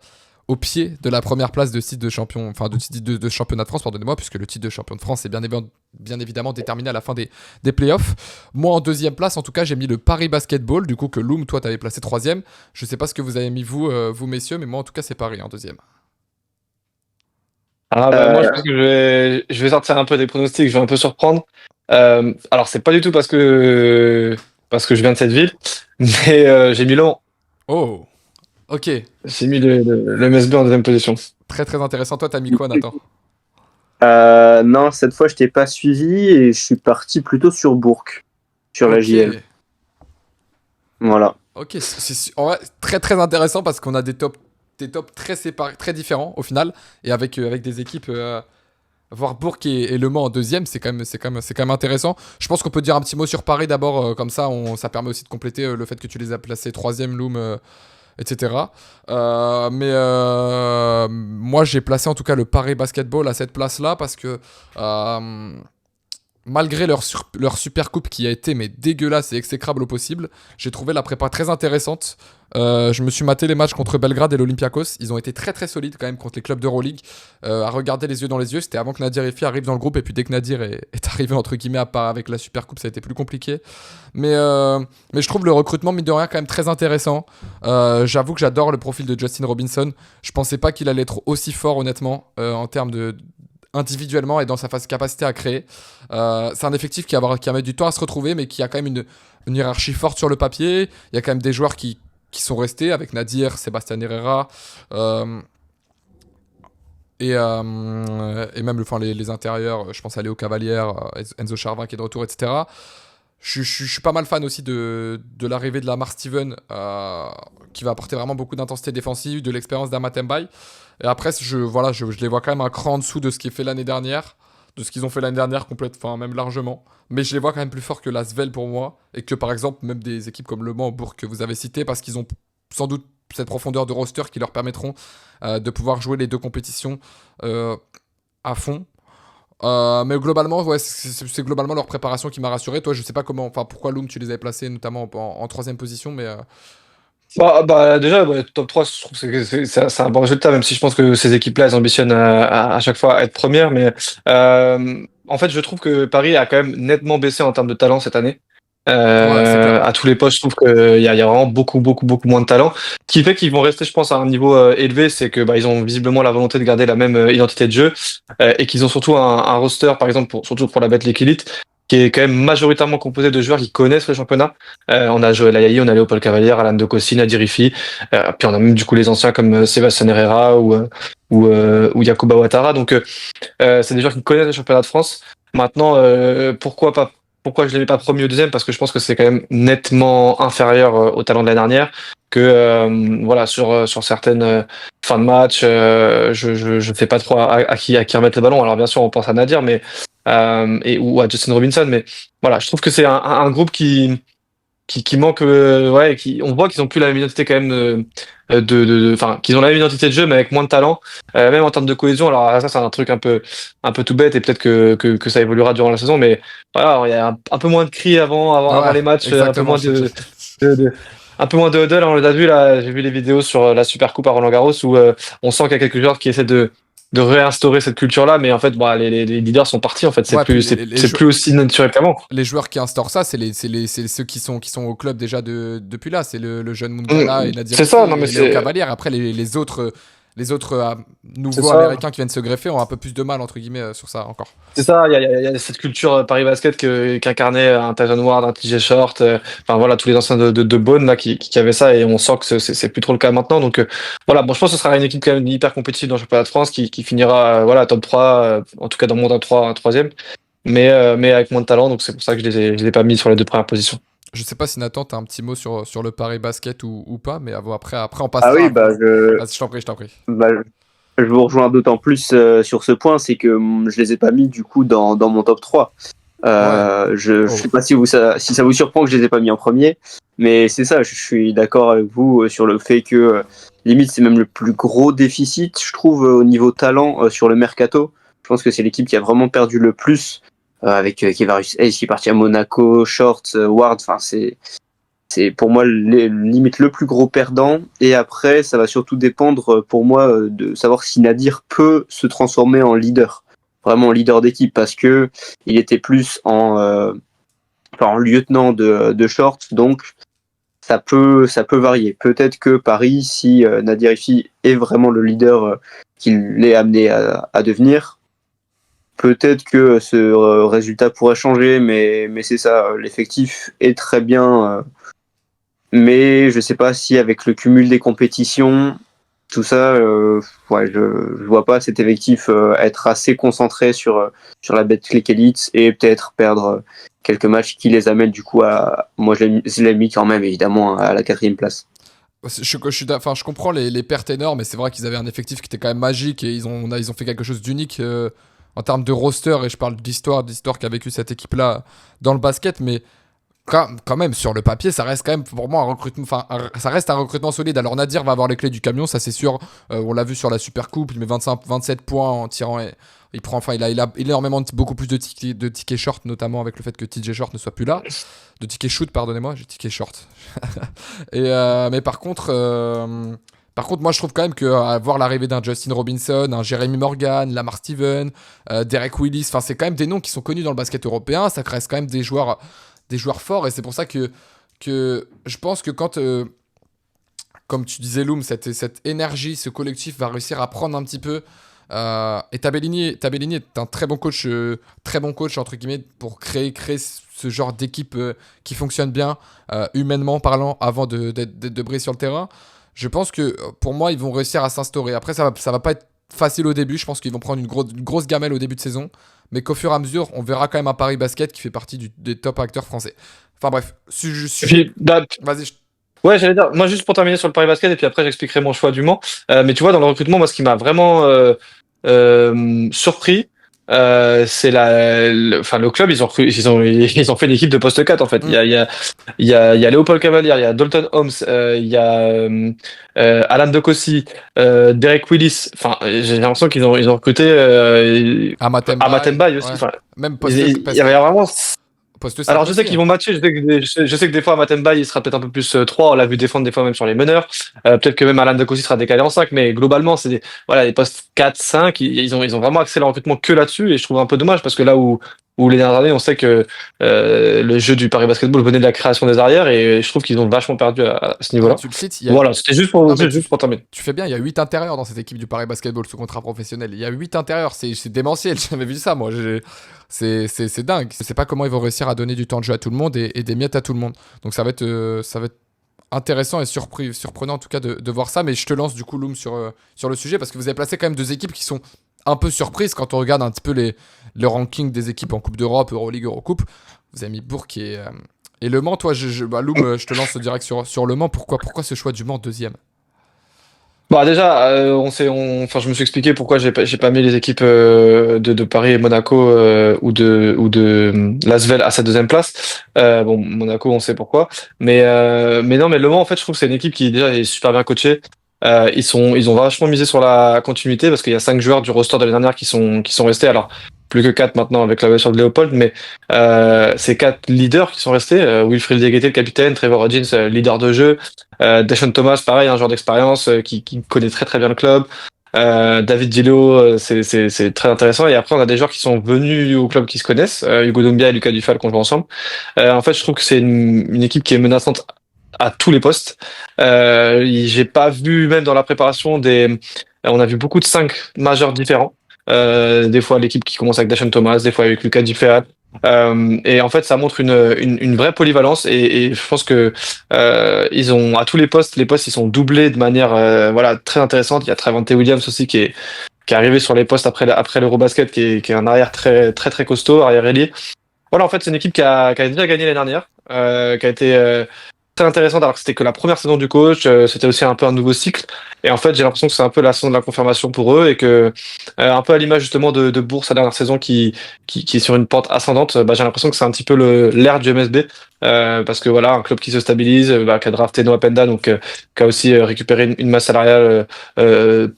au pied de la première place de titre de champion, enfin de titre de championnat de France, pardonnez-moi, puisque le titre de champion de France est bien évidemment déterminé à la fin des playoffs. Moi, en deuxième place, en tout cas, j'ai mis le Paris Basketball, du coup que Loom, toi, t'avais placé troisième. Je sais pas ce que vous avez mis vous messieurs, mais moi, en tout cas, c'est Paris en deuxième. Ah bah moi je Euh, pense que je vais sortir un peu des pronostics, je vais un peu surprendre. Alors c'est pas du tout parce que je viens de cette ville, mais j'ai mis Lens. Oh, ok, J'ai mis le MSB en deuxième position. très très intéressant. Toi, t'as mis quoi, Nathan? non, cette fois, je t'ai pas suivi et je suis parti plutôt sur Bourg, sur la Ok, JL. Voilà. ok, en vrai, très très intéressant parce qu'on a des tops très séparés, très différents au final, et avec des équipes. Voir Bourg et Le Mans en deuxième, c'est quand même intéressant. Je pense qu'on peut dire un petit mot sur Paris d'abord, comme ça, ça permet aussi de compléter le fait que tu les as placés troisième, Loom, etc. Moi, j'ai placé en tout cas le Paris Basketball à cette place-là parce que malgré leur super coupe qui a été mais dégueulasse et exécrable au possible, j'ai trouvé la prépa très intéressante. Je me suis maté les matchs contre Belgrade et l'Olympiakos. Ils ont été très très solides quand même contre les clubs d'Euroleague. À regarder les yeux dans les yeux, c'était avant que Nadir Effi arrive dans le groupe. Et puis dès que Nadir est arrivé entre guillemets à part avec la super coupe, ça a été plus compliqué. Mais je trouve le recrutement mine de rien quand même très intéressant. J'avoue que j'adore le profil de Justin Robinson. Je pensais pas qu'il allait être aussi fort honnêtement en termes de individuellement et dans sa capacité à créer. C'est un effectif qui a mis du temps à se retrouver, mais qui a quand même une hiérarchie forte sur le papier. Il y a quand même des joueurs qui sont restés avec Nadir, Sébastien Herrera, et même les intérieurs. Je pense à Léo Cavalière, Enzo Charvin qui est de retour, etc. Je suis pas mal fan aussi de l'arrivée de Lamar Steven, qui va apporter vraiment beaucoup d'intensité défensive, de l'expérience d'Amatembaï. Et après, je les vois quand même un cran en dessous de ce qui est fait l'année dernière, de ce qu'ils ont fait l'année dernière, enfin même largement. Mais je les vois quand même plus forts que l'Asvel pour moi, et que par exemple, même des équipes comme Le Mans, Bourg, que vous avez cité, parce qu'ils ont sans doute cette profondeur de roster qui leur permettront de pouvoir jouer les deux compétitions à fond. Mais globalement, ouais, c'est globalement leur préparation qui m'a rassuré. Toi, je sais pas comment, enfin, pourquoi Loom, tu les avais placés notamment en troisième position, mais Bah, déjà, ouais, top 3 je trouve que c'est un bon résultat, même si je pense que ces équipes-là, elles ambitionnent à chaque fois à être premières. Mais en fait, je trouve que Paris a quand même nettement baissé en termes de talent cette année. ouais, c'est clair. À tous les postes, je trouve qu'il y a vraiment beaucoup, beaucoup, beaucoup moins de talent. Ce qui fait qu'ils vont rester, je pense, à un niveau élevé, c'est que bah, ils ont visiblement la volonté de garder la même identité de jeu et qu'ils ont surtout un roster, par exemple, surtout pour la Betclic Elite, qui est quand même majoritairement composé de joueurs qui connaissent le championnat. On a Joël Ayayi, on a Léopold Cavalier, Alan Dokossi, Nadir Rifi, puis on a même du coup les anciens comme Sébastien Herrera ou Yacouba Ouattara. Donc c'est des joueurs qui connaissent le championnat de France. Maintenant, pourquoi pas? Pourquoi je ne l'ai pas premier ou deuxième? Parce que je pense que c'est quand même nettement inférieur au talent de l'année dernière. Que voilà sur certaines fins de match, je sais pas trop à qui remettre le ballon. Alors bien sûr, on pense à Nadir, mais ou à Justin Robinson, mais voilà, je trouve que c'est un groupe qui manque, ouais, on voit qu'ils ont plus la même identité quand même enfin, qu'ils ont la même identité de jeu, mais avec moins de talent, même en termes de cohésion. Alors ça, c'est un truc un peu tout bête et peut-être que ça évoluera durant la saison, mais voilà, il y a un peu moins de cris avant Ouais, les matchs, un peu exactement. moins de, de- un peu moins de huddle. On l'a vu là, j'ai vu les vidéos sur la Super Coupe à Roland-Garros où on sent qu'il y a quelques joueurs qui essaient de réinstaurer cette culture-là, mais en fait, bah, les leaders sont partis. En fait, c'est Ouais, puis plus, c'est plus aussi naturel qu'avant. les joueurs qui instaurent ça, c'est ceux qui sont au club déjà depuis là. C'est le jeune Mungala et Nadir C'est Rifi ça, non mais et Léo c'est Cavalier. Après, les autres c'est nouveaux ça. américains qui viennent se greffer ont un peu plus de mal, entre guillemets, sur ça encore. C'est ça, il y a cette culture Paris Basket qu'incarnait un Tyson Ward, un TJ Short, enfin voilà, tous les anciens de Beaune là qui avaient ça et on sent que c'est plus trop le cas maintenant. Donc voilà, bon, je pense que ce sera une équipe quand même hyper compétitive dans le championnat de France qui finira voilà top 3, en tout cas dans mon top 3, un troisième, mais avec moins de talent, donc c'est pour ça que je les ai pas mis sur les deux premières positions. Je sais pas si Nathan, t'as un petit mot sur le Paris Basket ou pas, mais après on Ah oui, passera. Vas-y, je t'en prie. bah, je vous rejoins d'autant plus sur ce point, c'est que je les ai pas mis du coup dans mon top 3. Ouais. Je Oh. sais pas si ça vous surprend que je les ai pas mis en premier, mais c'est ça, je suis d'accord avec vous sur le fait que limite c'est même le plus gros déficit, je trouve, au niveau talent sur le mercato. Je pense que c'est l'équipe qui a vraiment perdu le plus avec Kevarus Hayes qui est parti à Monaco, Short, Ward, enfin c'est pour moi limite le plus gros perdant. Et après, ça va surtout dépendre pour moi de savoir si Nadir peut se transformer en leader, vraiment en leader d'équipe, parce que il était plus en lieutenant de short, donc ça peut varier. Peut-être que Paris, si Nadir Ifi est vraiment le leader qu'il est amené à devenir, peut-être que ce résultat pourrait changer, mais c'est ça, l'effectif est très bien. Mais je sais pas si avec le cumul des compétitions, tout ça, ouais, je vois pas cet effectif être assez concentré sur la Betclic Elite et peut-être perdre quelques matchs qui les amènent du coup à. Moi, je l'ai mis quand même évidemment à la 4e place. Enfin, je comprends les pertes énormes, mais c'est vrai qu'ils avaient un effectif qui était quand même magique et ils ont fait quelque chose d'unique en termes de roster. Et je parle d'histoire qu'a vécu cette équipe-là dans le basket, mais quand même, sur le papier, ça reste quand même pour moi un recrutement. Enfin, ça reste un recrutement solide. Alors Nadir va avoir les clés du camion, ça c'est sûr. On l'a vu sur la Super Coupe, il met 27 points en tirant. Il prend, enfin, il a énormément beaucoup plus de tickets short, notamment avec le fait que TJ Short ne soit plus là. De tickets shoot, pardonnez-moi, j'ai ticket short. Mais par contre, moi je trouve quand même que voir l'arrivée d'un Justin Robinson, un Jeremy Morgan, Lamar Steven, Derek Willis, enfin c'est quand même des noms qui sont connus dans le basket européen. Ça reste quand même des joueurs forts et c'est pour ça que je pense que quand, comme tu disais Loom, cette énergie, ce collectif va réussir à prendre un petit peu. Et Tabellini est un très bon coach entre guillemets pour créer ce genre d'équipe qui fonctionne bien humainement parlant avant de briller sur le terrain. Je pense que pour moi ils vont réussir à s'instaurer. Après ça va pas être facile au début. Je pense qu'ils vont prendre une grosse gamelle au début de saison, mais qu'au fur et à mesure on verra quand même un Paris Basket qui fait partie des top acteurs français. Enfin bref, Et puis, bah, vas-y. ouais, j'allais dire, moi juste pour terminer sur le Paris Basket et puis après j'expliquerai mon choix du Mans. Mais tu vois, dans le recrutement, moi ce qui m'a vraiment surpris, c'est enfin, le club, ils ont fait l'équipe de poste 4 en fait. Il y a Léopold Cavalier, il y a Dalton Holmes, il y a Alan De Cossy, Derek Willis. Enfin, j'ai l'impression qu'ils ont recruté Amatemba, Amatemba aussi. ouais. Enfin, Même il y avait vraiment. poste 5 Alors je sais aussi, qu'ils hein. vont matcher, je sais que des fois Matemba il sera peut-être un peu plus 3, on l'a vu défendre des fois même sur les meneurs. Peut-être que même Alan Dacosi sera décalé en 5, mais globalement voilà, les postes 4, 5, ils ont vraiment axé leur recrutement que là-dessus et je trouve un peu dommage parce que là où les dernières années on sait que le jeu du Paris Basketball venait de la création des arrières et je trouve qu'ils ont vachement perdu à ce Ah, mais niveau-là. tu le cites, Voilà, c'était non, mais juste pour terminer. tu fais bien, il y a 8 intérieurs dans cette équipe du Paris Basketball sous contrat professionnel. Il y a 8 intérieurs, c'est démentiel, j'ai jamais vu ça moi. C'est dingue. Je sais pas comment ils vont réussir à donner du temps de jeu à tout le monde et des miettes à tout le monde. Donc ça va être intéressant et surprenant en tout cas de voir ça. Mais je te lance du coup, Loom, sur le sujet parce que vous avez placé quand même deux équipes qui sont un peu surprises quand on regarde un petit peu le ranking des équipes en Coupe d'Europe, Euroleague, Eurocoupe. Vous avez mis Bourg et Le Mans. Toi, Loom, je te lance direct sur Le Mans. Pourquoi ce choix du Mans deuxième? Bah déjà, enfin, je me suis expliqué pourquoi j'ai pas mis les équipes de Paris et Monaco ou de Lasvel à sa deuxième place. Bon, Monaco, on sait pourquoi, mais non, mais Le Mans, en fait, je trouve que c'est une équipe qui déjà est super bien coachée. Ils ont vachement misé sur la continuité parce qu'il y a 5 joueurs du roster de l'année dernière qui sont restés. Alors plus que 4 maintenant avec la blessure de Léopold, mais c'est 4 leaders qui sont restés. Wilfried Diakité, le capitaine, Trevor Hodgins, leader de jeu. Deshaun Thomas, pareil, un joueur d'expérience qui connaît très très bien le club. David Dillo, c'est très intéressant. Et après, on a des joueurs qui sont venus au club qui se connaissent. Hugo Dombia et Lucas Dufal qu'on joue ensemble. En fait, je trouve que c'est une équipe qui est menaçante à tous les postes. J'ai pas vu, même dans la préparation, on a vu beaucoup de 5 majeurs différents. Des fois, l'équipe qui commence avec Deshaun Thomas, des fois avec Lucas Dufal. Et en fait, ça montre une vraie polyvalence et je pense que ils ont à tous les postes ils sont doublés de manière voilà très intéressante. Il y a Trevante Williams aussi qui est arrivé sur les postes après l'Eurobasket qui est un arrière très très très costaud, arrière ailier. Voilà, en fait, c'est une équipe qui a déjà gagné l'année dernière, qui a été très intéressante alors que c'était que la première saison du coach, c'était aussi un peu un nouveau cycle. Et en fait, j'ai l'impression que c'est un peu la saison de la confirmation pour eux et que, un peu à l'image justement de Bourg, sa dernière saison qui est sur une pente ascendante, j'ai l'impression que c'est un petit peu l'ère du MSB. Parce que voilà, un club qui se stabilise, qui a drafté Noah Penda, donc qui a aussi récupéré une masse salariale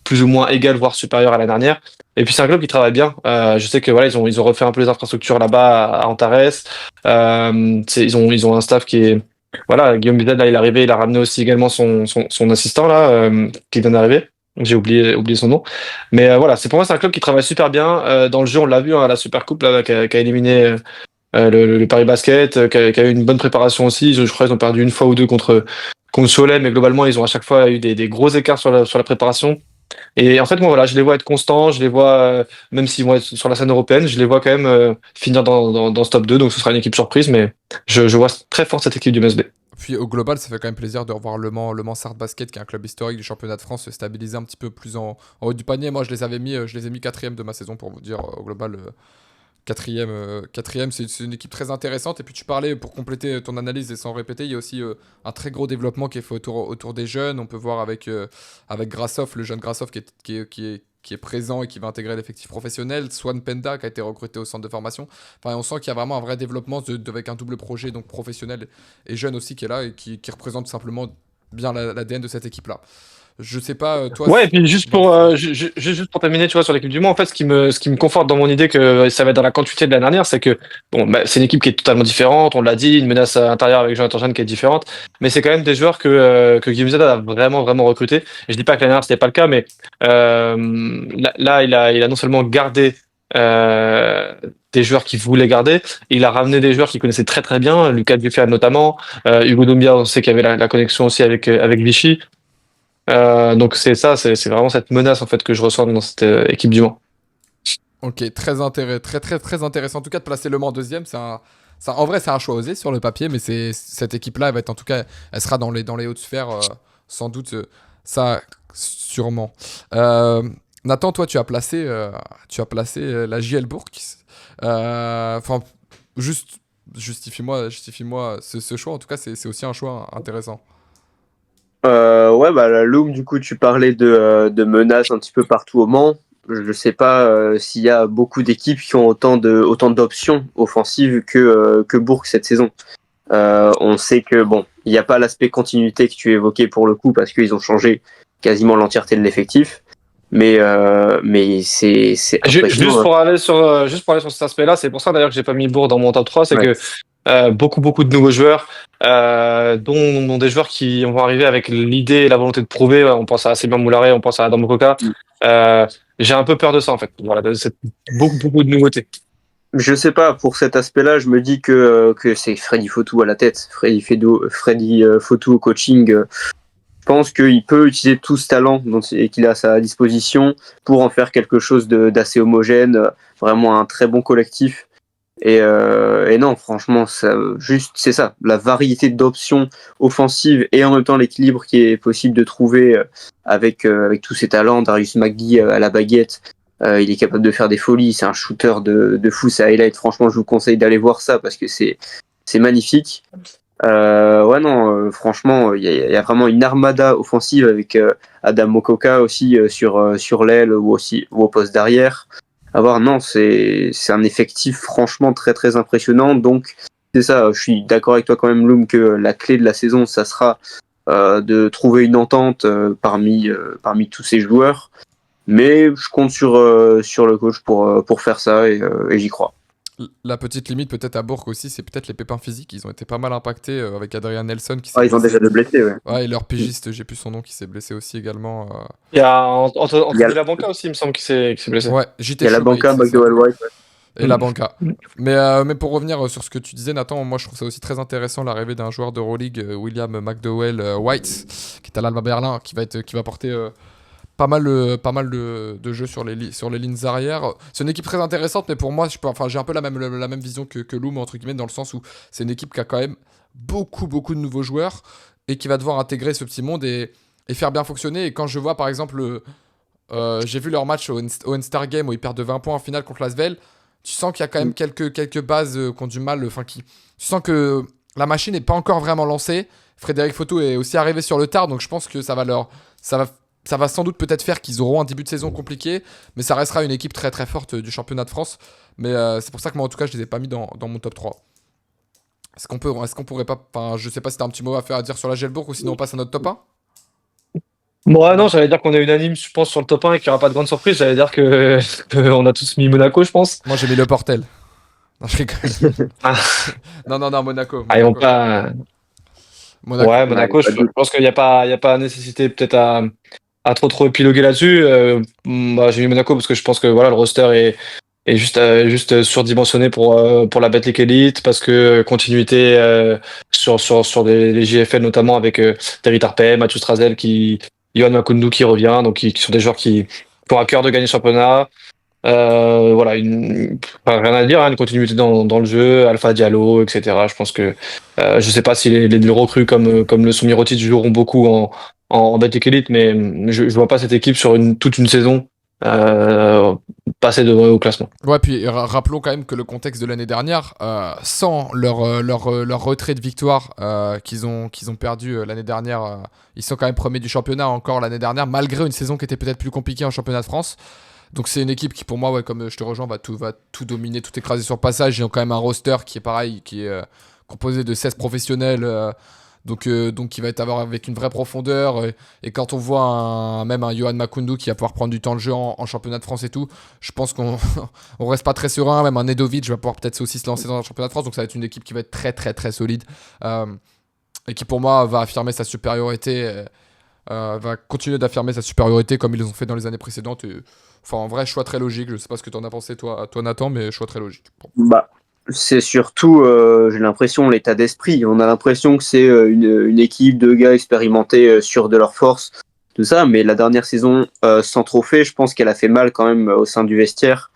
plus ou moins égale, voire supérieure à la dernière. Et puis c'est un club qui travaille bien. Je sais que voilà, ils ont refait un peu les infrastructures là-bas à Antares. Ils ont un staff qui est voilà, Guillaume Vidal là, il est arrivé, il a ramené aussi également son assistant là qui vient d'arriver. J'ai oublié son nom. Mais voilà, c'est pour moi c'est un club qui travaille super bien dans le jeu. On l'a vu hein, à la Super Coupe là, qui a éliminé le Paris Basket, qui a eu une bonne préparation aussi. Je crois qu'ils ont perdu une fois ou deux contre Cholet, mais globalement ils ont à chaque fois eu des gros écarts sur la préparation. Et en fait, moi, voilà, je les vois être constants, je les vois, même s'ils vont être sur la scène européenne, je les vois quand même finir dans ce top 2, donc ce sera une équipe surprise, mais je vois très fort cette équipe du MSB. Puis au global, ça fait quand même plaisir de revoir Le Mans Sarthe Basket, qui est un club historique du championnat de France, se stabiliser un petit peu plus en haut du panier. Moi, je les ai mis quatrième de ma saison pour vous dire au global. Quatrième, c'est une équipe très intéressante. Et puis tu parlais, pour compléter ton analyse et sans répéter, il y a aussi un très gros développement qui est fait autour des jeunes. On peut voir avec Grassov, le jeune Grassov qui est présent et qui va intégrer l'effectif professionnel. Swan Penda qui a été recruté au centre de formation. Enfin, on sent qu'il y a vraiment un vrai développement avec un double projet, donc professionnel et jeune aussi, qui est là et qui représente simplement bien l'ADN de cette équipe-là. Je sais pas, toi. Ouais, et puis juste Vas-y. pour juste pour terminer, tu vois, sur l'équipe du Mans, en fait, ce qui me conforte dans mon idée que ça va être dans la continuité de l'année dernière, c'est que bon, c'est une équipe qui est totalement différente. On l'a dit, une menace intérieure avec Jonathan Jeanne qui est différente, mais c'est quand même des joueurs que Guillaume Zeda a vraiment vraiment recruté. Et je dis pas que l'année dernière c'était pas le cas, mais là il a non seulement gardé euh, des joueurs qu'il voulait garder, il a ramené des joueurs qu'il connaissait très très bien, Lucas Dufay notamment, Hugo Dombia, on sait qu'il y avait la connexion aussi avec Vichy. Donc c'est vraiment cette menace en fait que je ressens dans cette équipe du Mans. Ok, très très très intéressant. En tout cas, de placer Le Mans deuxième, en vrai, c'est un choix osé sur le papier, mais cette équipe-là, elle va être en tout cas, elle sera dans les hautes sphères, sans doute, ça sûrement. Nathan, toi, tu as placé la JL Bourg. Enfin, juste justifie-moi ce choix. En tout cas, c'est aussi un choix intéressant. Ouais, bah la Loom, du coup, tu parlais de menaces un petit peu partout au Mans. je sais pas s'il y a beaucoup d'équipes qui ont autant d'options offensives que Bourg cette saison. On sait que bon, il n'y a pas l'aspect continuité que tu évoquais pour le coup parce qu'ils ont changé quasiment l'entièreté de l'effectif. Mais c'est Juste pour aller sur cet aspect-là, c'est pour ça d'ailleurs que j'ai pas mis Bourg dans mon top 3, c'est Ouais. que beaucoup de nouveaux joueurs, dont des joueurs qui vont arriver avec l'idée et la volonté de prouver. On pense à Sébastien Moularet, on pense à Adam Mokoka. J'ai un peu peur de ça en fait. Voilà, beaucoup de nouveautés. Je sais pas, pour cet aspect-là, je me dis que c'est Freddy Fotou à la tête, Freddy Fotou au coaching. Je pense qu'il peut utiliser tout ce talent qu'il a à sa disposition pour en faire quelque chose d'assez homogène, vraiment un très bon collectif. Et non, franchement, c'est ça, la variété d'options offensives et en même temps l'équilibre qui est possible de trouver avec tous ces talents. Darius McGee à la baguette, il est capable de faire des folies, c'est un shooter de fou, c'est highlight. Franchement, je vous conseille d'aller voir ça parce que c'est magnifique. Ouais, non, franchement, il y a vraiment une armada offensive avec Adam Mokoka aussi sur l'aile ou au poste d'arrière. À voir, non, c'est un effectif franchement très impressionnant. Donc, c'est ça, je suis d'accord avec toi quand même, Loum, que la clé de la saison, ça sera de trouver une entente parmi tous ces joueurs. Mais je compte sur le coach pour faire ça et j'y crois. La petite limite peut-être à Bourg aussi, c'est peut-être les pépins physiques. Ils ont été pas mal impactés avec Adrien Nelson qui s'est Ils ont blessé. déjà deux blessés, ouais. Ouais, et leur pigiste, j'ai plus son nom, qui s'est blessé aussi également. Il y a Anthony Il y a- Labanca aussi, il me semble, qui s'est blessé. Ouais, Il JT y a la Shoemate, banca, c'est ça. McDowell White. Et la banca. Mais pour revenir sur ce que tu disais, Nathan, moi je trouve ça aussi très intéressant l'arrivée d'un joueur d'Euroleague, William McDowell White, qui est à l'Alba Berlin, qui va porter pas mal de jeux sur les lignes arrière. C'est une équipe très intéressante, mais pour moi, j'ai un peu la même vision que Loom, entre guillemets, dans le sens où c'est une équipe qui a quand même beaucoup de nouveaux joueurs et qui va devoir intégrer ce petit monde et faire bien fonctionner. Et quand je vois par exemple, j'ai vu leur match au All-Star Game où ils perdent de 20 points en finale contre l'Asvel, tu sens qu'il y a quand même quelques bases qui ont du mal, tu sens que la machine n'est pas encore vraiment lancée. Frédéric Foto est aussi arrivé sur le tard, donc je pense que ça va sans doute peut-être faire qu'ils auront un début de saison compliqué, mais ça restera une équipe très forte du championnat de France. Mais c'est pour ça que moi en tout cas je les ai pas mis dans mon top 3. Est-ce qu'on pourrait pas, enfin je sais pas si t'as un petit mot à dire sur la Gelbourg ou sinon on passe à notre top 1. Bon, non, j'allais dire qu'on est unanime, je pense, sur le top 1 et qu'il n'y aura pas de grande surprise. J'allais dire que on a tous mis Monaco, je pense. Moi j'ai mis le Portel. Non, je rigole. Ah. non, Monaco. Ah, ils vont pas. Monaco. Ouais, Monaco, je pense qu'il n'y a pas nécessité peut-être à trop épiloguer là-dessus. J'ai mis Monaco parce que je pense que voilà, le roster est juste surdimensionné pour la Betclic Elite parce que continuité sur les JFL notamment avec Terry Tarpey, Mathieu Strazel Yohan Makoundou qui revient, donc qui sont des joueurs qui ont à cœur de gagner le championnat. Voilà, rien à dire, hein, une continuité dans le jeu, Alpha Diallo, etc. Je pense que je sais pas si les recrues comme le Soumi Rotic joueront beaucoup en Betclic Elite, mais je vois pas cette équipe sur toute une saison passer devant eux au classement. Ouais, puis rappelons quand même que le contexte de l'année dernière, sans leur retrait de victoire qu'ils ont perdu l'année dernière, ils sont quand même premiers du championnat encore l'année dernière, malgré une saison qui était peut-être plus compliquée en championnat de France. Donc c'est une équipe qui pour moi, ouais, comme je te rejoins, va tout dominer, tout écraser sur le passage. Ils ont quand même un roster qui est pareil, qui est composé de 16 professionnels, donc qui va être avec une vraie profondeur. Et quand on voit même un Yohan Makoundou qui va pouvoir prendre du temps de jeu en championnat de France et tout, je pense qu'on on reste pas très serein. Même un Nedovic va pouvoir peut-être aussi se lancer dans le championnat de France. Donc ça va être une équipe qui va être très solide et qui pour moi va affirmer sa supériorité. Va continuer d'affirmer sa supériorité comme ils l'ont fait dans les années précédentes. Enfin, en vrai, choix très logique. Je sais pas ce que tu en as pensé, toi Nathan, mais choix très logique. Bon. Bah, c'est surtout, j'ai l'impression, l'état d'esprit. On a l'impression que c'est une équipe de gars expérimentés, sûrs de leur force, tout ça. Mais la dernière saison, sans trophée, je pense qu'elle a fait mal quand même au sein du vestiaire.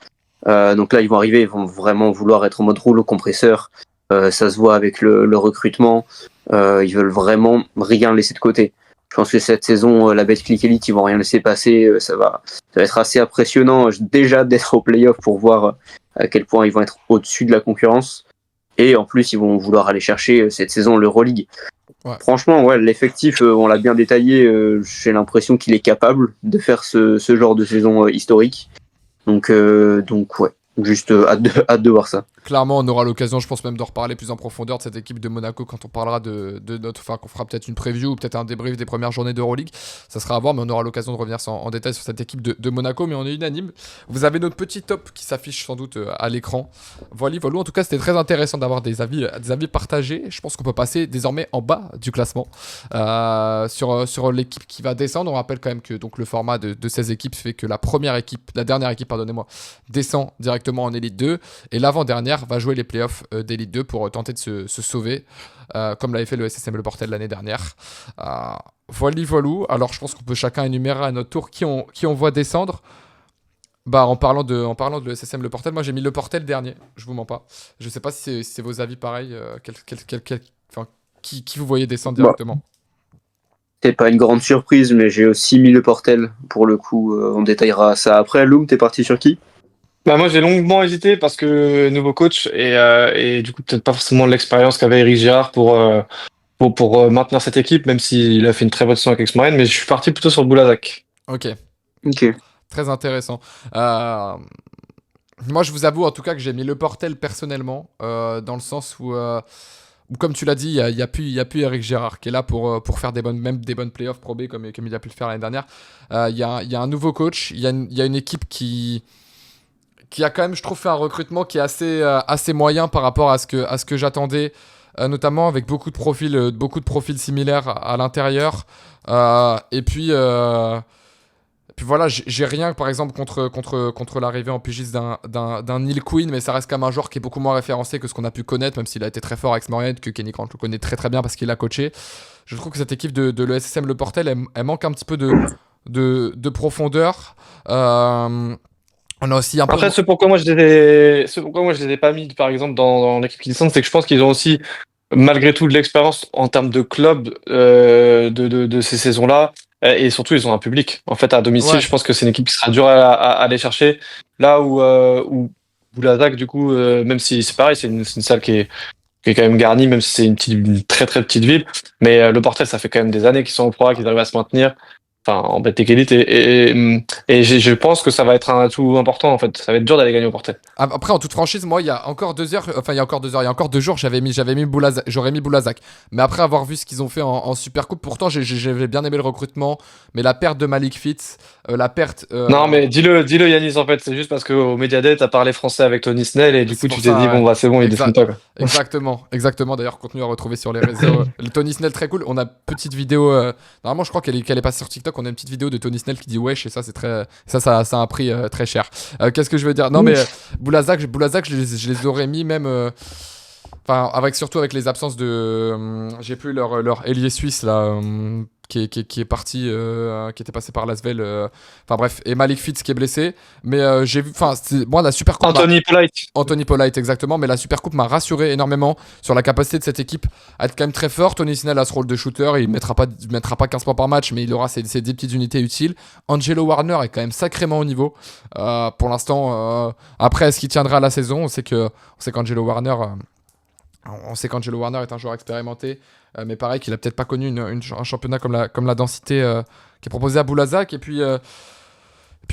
Donc là, ils vont arriver, ils vont vraiment vouloir être en mode rouleau compresseur. Ça se voit avec le recrutement. Ils veulent vraiment rien laisser de côté. Je pense que cette saison, la Betclic Elite, ils vont rien laisser passer. Ça va être assez impressionnant déjà d'être au playoff pour voir à quel point ils vont être au-dessus de la concurrence. Et en plus, ils vont vouloir aller chercher cette saison l'Euroleague. Ouais. Franchement, ouais, l'effectif, on l'a bien détaillé. J'ai l'impression qu'il est capable de faire ce genre de saison historique. Donc ouais, juste hâte de voir ça. Clairement, on aura l'occasion, je pense même d'en reparler plus en profondeur de cette équipe de Monaco quand on parlera de notre, enfin, qu'on fera peut-être une preview ou peut-être un débrief des premières journées d'Euroleague. Ça sera à voir, mais on aura l'occasion de revenir en détail sur cette équipe de Monaco. Mais on est unanime. Vous avez notre petit top qui s'affiche sans doute à l'écran. Voilà. En tout cas, c'était très intéressant d'avoir des avis partagés. Je pense qu'on peut passer désormais en bas du classement sur l'équipe qui va descendre. On rappelle quand même que donc le format de 16 équipes fait que la dernière équipe, pardonnez-moi, descend directement en Elite 2 et l'avant-dernière va jouer les playoffs d'Elite 2 pour tenter de se sauver, comme l'avait fait le SSM Le Portel l'année dernière. Voilà. Alors je pense qu'on peut chacun énumérer à notre tour qui on voit descendre. Bah en parlant de SSM Le Portel, moi j'ai mis Le Portel dernier, je vous mens pas. Je sais pas si c'est vos avis pareils, enfin, qui vous voyez descendre directement. C'est pas une grande surprise, mais j'ai aussi mis le Portel. Pour le coup, on détaillera ça après. Loum, t'es parti sur qui? Bah moi j'ai longuement hésité parce que nouveau coach et du coup peut-être pas forcément l'expérience qu'avait Eric Girard pour maintenir cette équipe, même s'il a fait une très bonne saison avec Aix-Marine, mais je suis parti plutôt sur Boulazac. Ok, Ok. très intéressant. Moi je vous avoue en tout cas que j'ai mis Le Portel personnellement, dans le sens où comme tu l'as dit, il y a plus Eric Gérard qui est là pour faire des bonnes playoffs Pro B comme il a pu le faire l'année dernière. Il y a un nouveau coach, il y a une équipe qui a quand même, je trouve, fait un recrutement qui est assez moyen par rapport à ce que j'attendais, notamment avec beaucoup de profils similaires à l'intérieur. Et puis voilà, j'ai rien par exemple contre l'arrivée en pigiste d'un Neil Quinn, mais ça reste quand même un joueur qui est beaucoup moins référencé que ce qu'on a pu connaître, même s'il a été très fort avec Smorian, que Kenny Grant le connaît très très bien parce qu'il l'a coaché. Je trouve que cette équipe de l'ESSM Le Portel, elle manque un petit peu de profondeur. On a aussi un peu. Après, ce pourquoi moi je les ai pas mis, par exemple, dans l'équipe qui descend, c'est que je pense qu'ils ont aussi, malgré tout, de l'expérience en termes de club de ces saisons-là. Et surtout, ils ont un public. En fait, à domicile, Ouais, je pense que c'est une équipe qui sera dure à aller chercher. Là où Boulazac, du coup, même si c'est pareil, c'est une salle qui est quand même garnie, même si c'est une très très petite ville. Mais le Portel, ça fait quand même des années qu'ils sont au Pro, qu'ils arrivent à se maintenir. Enfin, en Betclic Elite. Et je pense que ça va être un atout important, en fait. Ça va être dur d'aller gagner au Portel. après, en toute franchise, moi, il y a encore 2 heures, enfin, il y a encore 2 jours, j'aurais mis Boulazac. Mais après avoir vu ce qu'ils ont fait en Super Coupe, pourtant, j'avais bien aimé le recrutement. Mais la perte de Malik Fitz, la perte. Non, mais dis-le, Yanis, en fait. C'est juste parce qu'au Mediadet, t'as parlé français avec Tony Snell et du C'est coup, pour tu t'es dit, ça, ouais. bon, bah, c'est bon, il descend Exact. pas, quoi. Exactement. D'ailleurs, contenu à retrouver sur les réseaux. Le Tony Snell, très cool. On a petite vidéo. Normalement, je crois qu'elle est passée sur TikTok. On a une petite vidéo de Tony Snell qui dit wesh, et ça, c'est très. Ça a un prix très cher. Qu'est-ce que je veux dire? Non, mais Boulazac, je les aurais mis même. Enfin, surtout avec les absences de. J'ai plus leur ailier suisse là. Qui est parti, qui était passé par Lasvel. Enfin bref, et Malik Fitz qui est blessé. Mais j'ai vu. Enfin, moi, la Super Coupe. Anthony Polite, exactement. Mais la Super Coupe m'a rassuré énormément sur la capacité de cette équipe à être quand même très fort. Tony Snell a ce rôle de shooter. Il mettra pas 15 points par match, mais il aura ses 10 petites unités utiles. Angelo Warner est quand même sacrément au niveau. Pour l'instant, après, est-ce qu'il tiendra la saison? On sait qu'Angelo Warner. On sait qu'Angelo Warner est un joueur expérimenté, mais pareil qu'il a peut-être pas connu un championnat comme la densité qui est proposée à Boulazac. Et puis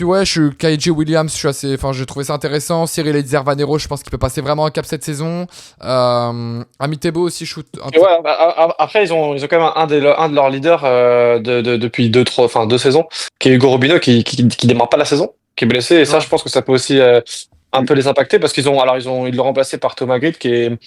ouais, KJ Williams, j'ai trouvé ça intéressant. Cyril Elzer-Vanero, je pense qu'il peut passer vraiment un cap cette saison. Amitebo aussi shoot. Ouais, après, ils ont quand même un de leurs leaders depuis 2 saisons, qui est Hugo Robinho, qui démarre pas la saison, qui est blessé. Et ça, Ouais. je pense que ça peut aussi un peu les impacter parce ils l'ont remplacé par Thomas Grid, qui est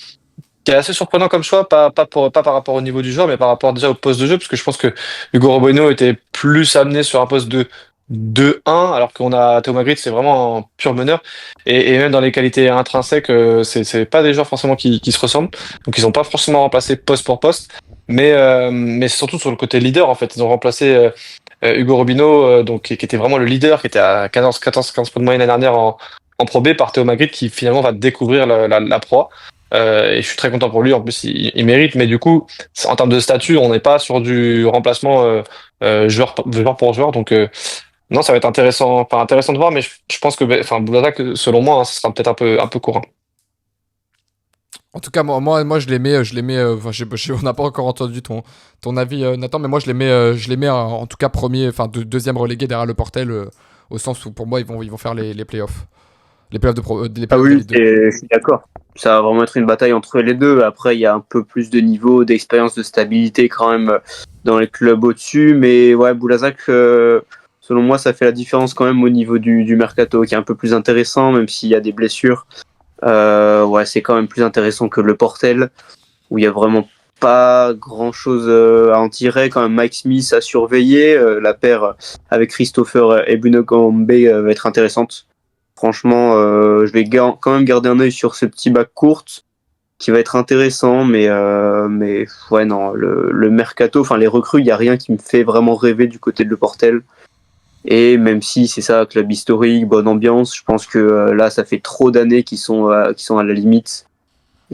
assez surprenant comme choix, pas par rapport au niveau du joueur, mais par rapport déjà au poste de jeu, parce que je pense que Hugo Robinho était plus amené sur un poste de 2-1, alors qu'on a Théo Magritte, c'est vraiment un pur meneur. Et même dans les qualités intrinsèques, c'est pas des joueurs forcément qui se ressemblent. Donc ils ont pas forcément remplacé poste pour poste, mais c'est surtout sur le côté leader, en fait. Ils ont remplacé Hugo Robinho, donc, qui était vraiment le leader, qui était à 15 points de moyenne l'année dernière en Pro B, par Théo Magritte, qui finalement va découvrir la Pro. Et je suis très content pour lui. En plus, il mérite. Mais du coup, en termes de statut, on n'est pas sur du remplacement joueur pour joueur. Donc, non, ça va être intéressant, enfin, intéressant de voir. Mais je pense que, enfin, Boulazac, selon moi, hein, ça sera peut-être un peu court. En tout cas, moi, on n'a pas encore entendu ton avis, Nathan, mais moi, je les mets en tout cas premier, enfin, deuxième relégué derrière le Portel, au sens où pour moi ils vont faire les playoffs. Les playoffs les Ah playoffs de oui, Ligue 2. et je suis d'accord. Ça va vraiment être une bataille entre les deux. Après, il y a un peu plus de niveau, d'expérience, de stabilité quand même dans les clubs au-dessus. Mais ouais, Boulazac, selon moi, ça fait la différence quand même au niveau du mercato, qui est un peu plus intéressant, même s'il y a des blessures. Ouais, c'est quand même plus intéressant que le Portel, où il y a vraiment pas grand-chose à en tirer. Quand même, Mike Smith à surveiller. La paire avec Christopher et Bruno Gombe va être intéressante. Franchement, je vais quand même garder un œil sur ce petit bac court qui va être intéressant, mais ouais, non, le mercato, enfin les recrues, il n'y a rien qui me fait vraiment rêver du côté de Le Portel. Et même si c'est ça, club historique, bonne ambiance, je pense que là, ça fait trop d'années qu'ils sont à la limite.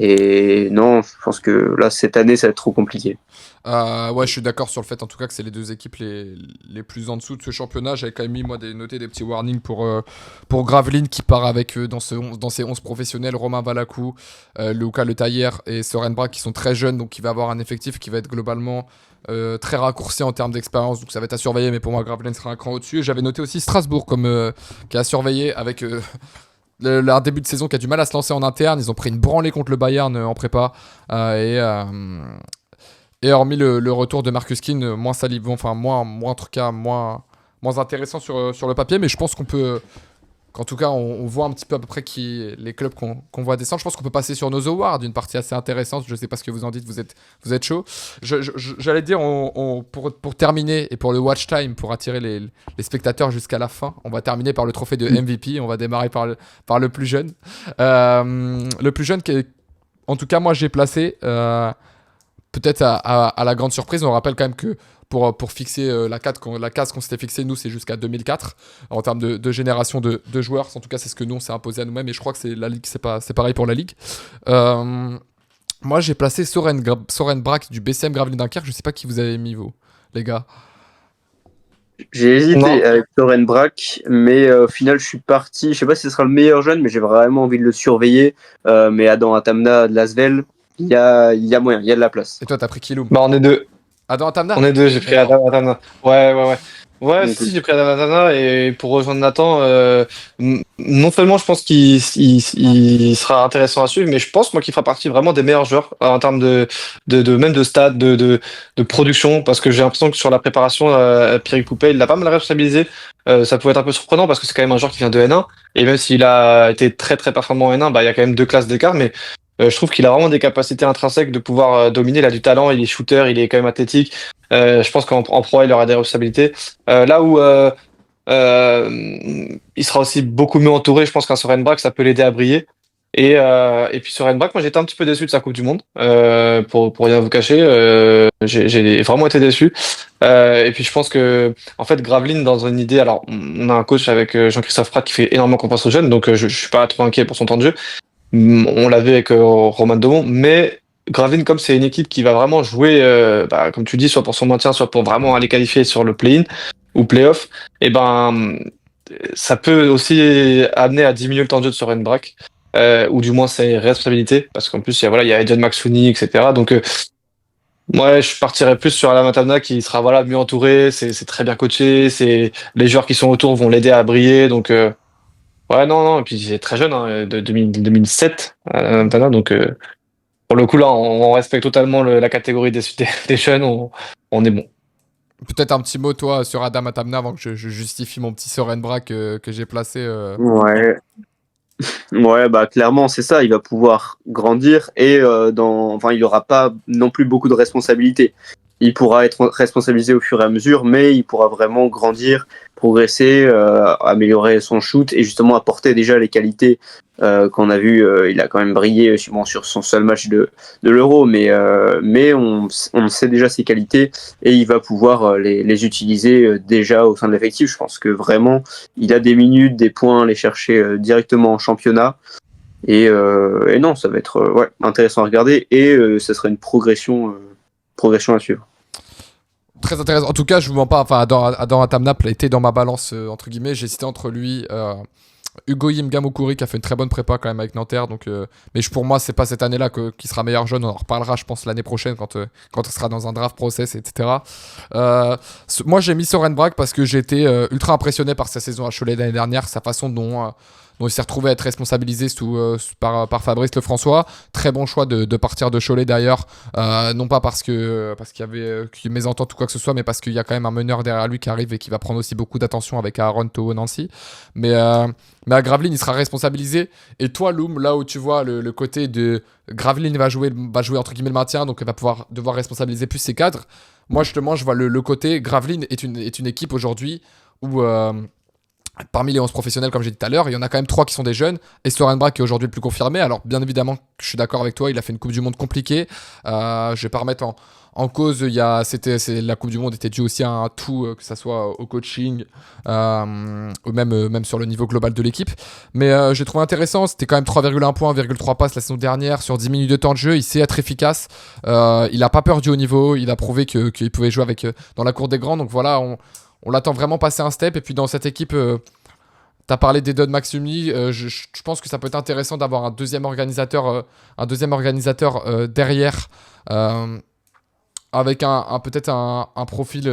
Et non, je pense que là, cette année, ça va être trop compliqué. Ouais, je suis d'accord sur le fait en tout cas que c'est les deux équipes les plus en dessous de ce championnat. J'avais quand même mis moi noté des petits warnings pour Gravelines qui part avec dans ces 11 professionnels, Romain Valacou, Luca Le Taillère et Soren Braque qui sont très jeunes, donc il va avoir un effectif qui va être globalement très raccourci en termes d'expérience, donc ça va être à surveiller, mais pour moi Gravelines sera un cran au-dessus. Et j'avais noté aussi Strasbourg comme qui a surveillé avec leur début de saison qui a du mal à se lancer en interne. Ils ont pris une branlée contre le Bayern en prépa et hormis le retour de Marcus Keane, moins salivant, enfin moins en tout cas moins intéressant sur le papier, mais je pense qu'en tout cas on voit un petit peu à peu près les clubs qu'on voit descendre. Je pense qu'on peut passer sur nos awards, une partie assez intéressante. Je sais pas ce que vous en dites, vous êtes chaud. J'allais dire pour terminer et pour le watch time, pour attirer les spectateurs jusqu'à la fin, on va terminer par le trophée de MVP. On va démarrer par le plus jeune, le plus jeune qui est, en tout cas moi j'ai placé. Peut-être à la grande surprise, on rappelle quand même que pour fixer la case qu'on s'était fixée, nous, c'est jusqu'à 2004 en termes de génération de joueurs. En tout cas, c'est ce que nous, on s'est imposé à nous-mêmes. Et je crois que c'est la Ligue, c'est pareil pour la Ligue. Moi, j'ai placé Soren Braque du BCM Gravelines Dunkerque. Je sais pas qui vous avez mis, vous, les gars. J'ai hésité Non. avec Soren Braque, mais au final, je suis parti. Je sais pas si ce sera le meilleur jeune, mais j'ai vraiment envie de le surveiller. Mais Adam Atamna de Lasvel, il y a moyen, il y a de la place. Et toi, t'as pris Kiloum. Bah, on est deux. Adam Atamna. On est deux, j'ai pris D'accord. Adam Atana. Ouais, ouais, ouais. Ouais, Donc, si, j'ai pris Adam Atana et pour rejoindre Nathan, non seulement je pense il sera intéressant à suivre, mais je pense moi qu'il fera partie vraiment des meilleurs joueurs en termes de même de stats, de production, parce que j'ai l'impression que sur la préparation, Pierre Coupet, il l'a pas mal responsabilisé. Ça pouvait être un peu surprenant parce que c'est quand même un joueur qui vient de N1 et même s'il a été très très performant en N1, bah il y a quand même deux classes d'écart, mais je trouve qu'il a vraiment des capacités intrinsèques de pouvoir dominer. Il a du talent, il est shooter, il est quand même athlétique. Je pense qu'en pro, il aura des responsabilités. Là où il sera aussi beaucoup mieux entouré, je pense qu'un Soren Braque, ça peut l'aider à briller. Et puis Soren Braque, moi j'étais un petit peu déçu de sa Coupe du Monde, pour rien vous cacher. J'ai vraiment été déçu. Et puis je pense que en fait Gravelines dans une idée, alors on a un coach avec Jean-Christophe Prat qui fait énormément confiance aux jeunes, donc je suis pas trop inquiet pour son temps de jeu. On l'a vu avec Romain Domon, mais Gravelines, comme c'est une équipe qui va vraiment jouer, comme tu dis, soit pour son maintien, soit pour vraiment aller qualifier sur le play-in ou play-off, et ben ça peut aussi amener à diminuer le temps de jeu de Soren Braque, ou du moins ses responsabilités, parce qu'en plus il y a John McSweeney, etc. Donc ouais, je partirais plus sur Alain Matamna qui sera voilà mieux entouré, c'est très bien coaché, c'est les joueurs qui sont autour vont l'aider à briller, donc ouais, non, non, et puis c'est très jeune, hein, de 2007, Montana, donc pour le coup, là, on respecte totalement la catégorie des jeunes, on est bon. Peut-être un petit mot, toi, sur Adam Atamna avant que je justifie mon petit Soren Braque que j'ai placé. ouais, ouais, bah clairement c'est ça. Il va pouvoir grandir et enfin il aura pas non plus beaucoup de responsabilités. Il pourra être responsabilisé au fur et à mesure, mais il pourra vraiment grandir, progresser, améliorer son shoot et justement apporter déjà les qualités qu'on a vu. Il a quand même brillé bon, sur son seul match de l'Euro, mais on sait déjà ses qualités et il va pouvoir les utiliser déjà au sein de l'effectif. Je pense que vraiment, il a des minutes, des points à aller chercher directement en championnat. Et non, ça va être ouais, intéressant à regarder et ça sera une progression à suivre. Très intéressant. En tout cas, je vous mens pas. Enfin, Adam Atamna était dans ma balance entre guillemets. J'ai cité entre lui Hugo Yimgamukuri qui a fait une très bonne prépa quand même avec Nanterre. Donc, mais pour moi, c'est pas cette année-là qui sera meilleur jeune. On en reparlera, je pense, l'année prochaine quand on sera dans un draft process, etc. Moi, j'ai mis Soren Braque parce que j'ai été ultra impressionné par sa saison à Cholet l'année dernière, sa façon dont il s'est retrouvé à être responsabilisé par Fabrice Lefrançois. Très bon choix de partir de Cholet d'ailleurs. Non pas parce qu'il y avait une mésentente ou quoi que ce soit, mais parce qu'il y a quand même un meneur derrière lui qui arrive et qui va prendre aussi beaucoup d'attention avec Aaron Toho Nancy. Mais à Gravelines, il sera responsabilisé. Et toi, Loum, là où tu vois le côté de Gravelines va jouer entre guillemets le maintien, donc il va devoir responsabiliser plus ses cadres. Moi, justement, je vois le côté Gravelines est une équipe aujourd'hui où parmi les 11 professionnels, comme j'ai dit tout à l'heure, il y en a quand même 3 qui sont des jeunes. Et Soren Braque est aujourd'hui le plus confirmé. Alors, bien évidemment, je suis d'accord avec toi, il a fait une Coupe du Monde compliquée. Je vais pas remettre en cause, la Coupe du Monde était due aussi à un tout, que ce soit au coaching, ou même sur le niveau global de l'équipe. Mais j'ai trouvé intéressant, c'était quand même 3,1 points, 1,3 passes la saison dernière, sur 10 minutes de temps de jeu, il sait être efficace. Il a pas peur du haut niveau, il a prouvé qu'il pouvait jouer dans la cour des grands. Donc voilà, on l'attend vraiment passer un step. Et puis dans cette équipe, t'as parlé d'Edon Maxumi. Je pense que ça peut être intéressant d'avoir un deuxième organisateur derrière, avec peut-être un profil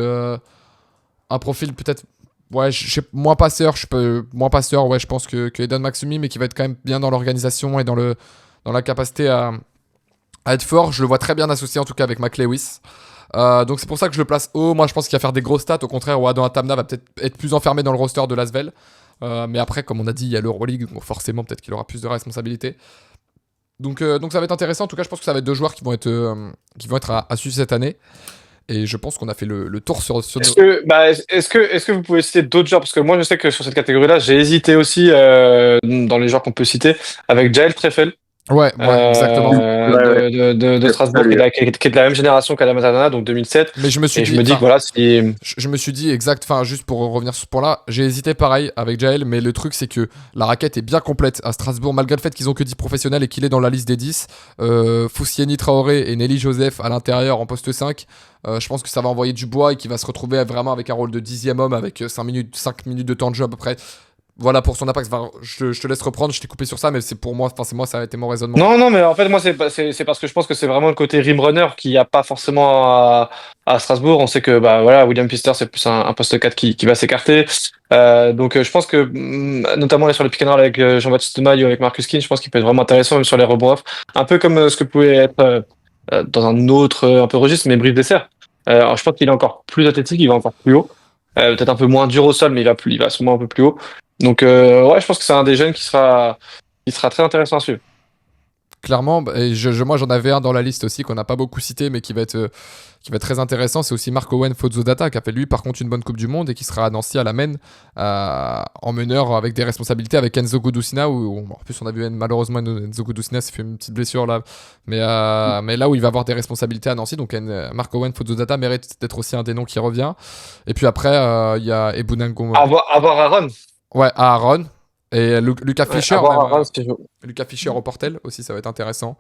peut-être, ouais, moins passeur. Ouais, je pense que Edon Maxumi, mais qui va être quand même bien dans l'organisation et dans la capacité à être fort. Je le vois très bien associé en tout cas avec McLewis. Donc c'est pour ça que je le place haut. Moi je pense qu'il va faire des grosses stats. Au contraire, Adam Atamna va peut-être être plus enfermé dans le roster de l'Asvel. Mais après, comme on a dit, il y a l'Euroleague, donc forcément peut-être qu'il aura plus de responsabilités. Donc ça va être intéressant. En tout cas, je pense que ça va être 2 joueurs qui vont être à suivre cette année. Et je pense qu'on a fait le tour sur Est-ce que vous pouvez citer d'autres joueurs? Parce que moi, je sais que sur cette catégorie-là, j'ai hésité aussi dans les joueurs qu'on peut citer avec Jael Treffel. Ouais, exactement. De Strasbourg, qui est de la même génération qu'Adam Zadana, donc 2007. Mais je me suis dit que voilà, si. Je me suis dit juste pour revenir sur ce point-là, j'ai hésité pareil avec Jael, mais le truc c'est que la raquette est bien complète à Strasbourg, malgré le fait qu'ils ont que 10 professionnels et qu'il est dans la liste des 10. Foussieni Traoré et Nelly Joseph à l'intérieur en poste 5. Je pense que ça va envoyer du bois et qu'il va se retrouver vraiment avec un rôle de 10e homme avec 5 minutes de temps de jeu à peu près. Voilà pour son impact. Enfin, je te laisse reprendre, je t'ai coupé sur ça, mais c'est pour moi, ça a été mon raisonnement. Non, mais en fait, moi, c'est parce que je pense que c'est vraiment le côté rim runner qu'il n'y a pas forcément à Strasbourg. On sait que voilà, William Pister, c'est plus un poste 4 qui va s'écarter. Donc, je pense que, notamment sur le pick and roll avec Jean-Baptiste Maille ou avec Marcus King, je pense qu'il peut être vraiment intéressant, même sur les rebonds off. Un peu comme ce que pouvait être dans un autre un peu registre, mais Brice Dessert. Alors, je pense qu'il est encore plus athlétique, il va encore plus haut. Peut-être un peu moins dur au sol, mais il va sûrement un peu plus haut. Donc, ouais, je pense que c'est un des jeunes qui sera très intéressant à suivre. Clairement, et moi j'en avais un dans la liste aussi qu'on n'a pas beaucoup cité, mais qui va être très intéressant. C'est aussi Mark Owen Fozzodata qui a fait lui par contre une bonne Coupe du Monde et qui sera à Nancy à la Maine en meneur avec des responsabilités avec Enzo Gudusina. En plus on a vu malheureusement Enzo Gudusina s'est fait une petite blessure là, mais là où il va avoir des responsabilités à Nancy. Donc Mark Owen Fozzodata mérite d'être aussi un des noms qui revient. Et puis après il y a Ebunango. Avoir Aaron. Ouais, à Aaron. Et Lucas Fischer, Lucas Fischer au Portel aussi, ça va être intéressant.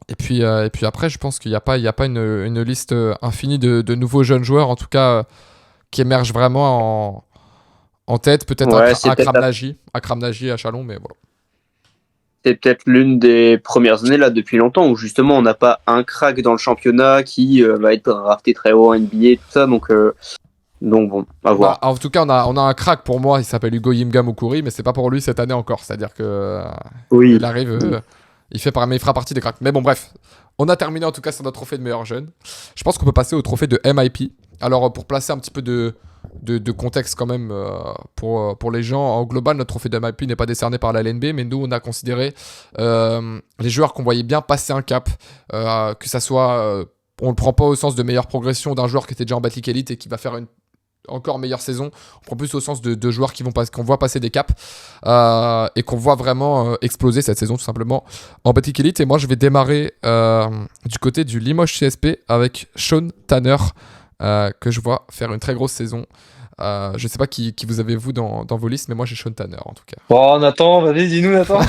Et puis après, je pense qu'il n'y a pas une liste infinie de nouveaux jeunes joueurs, en tout cas, qui émergent vraiment en tête. Peut-être Akram Nagy à Chalon, mais voilà. C'est peut-être l'une des premières années là depuis longtemps où justement on n'a pas un crack dans le championnat qui va être drafté très haut en NBA, tout ça, donc bon, à voir. En tout cas, on a un crack pour moi, il s'appelle Hugo Yimgamukuri, mais c'est pas pour lui cette année encore. C'est-à-dire que il arrive, il fera partie des cracks. Mais bon, bref, on a terminé en tout cas sur notre trophée de meilleur jeune. Je pense qu'on peut passer au trophée de MIP. Alors, pour placer un petit peu de contexte quand même pour les gens, en global, notre trophée de MIP n'est pas décerné par la LNB, mais nous, on a considéré les joueurs qu'on voyait bien passer un cap, que ça soit... on le prend pas au sens de meilleure progression d'un joueur qui était déjà en Battle Elite et qui va faire une encore meilleure saison. On prend plus au sens de joueurs qu'on voit passer des caps et qu'on voit vraiment exploser cette saison tout simplement en Battle Elite. Et moi je vais démarrer du côté du Limoges CSP avec Sean Tanner que je vois faire une très grosse saison. Je sais pas qui vous avez vous dans vos listes, mais moi j'ai Sean Tanner en tout cas. Bon, Nathan, vas-y, dis-nous Nathan.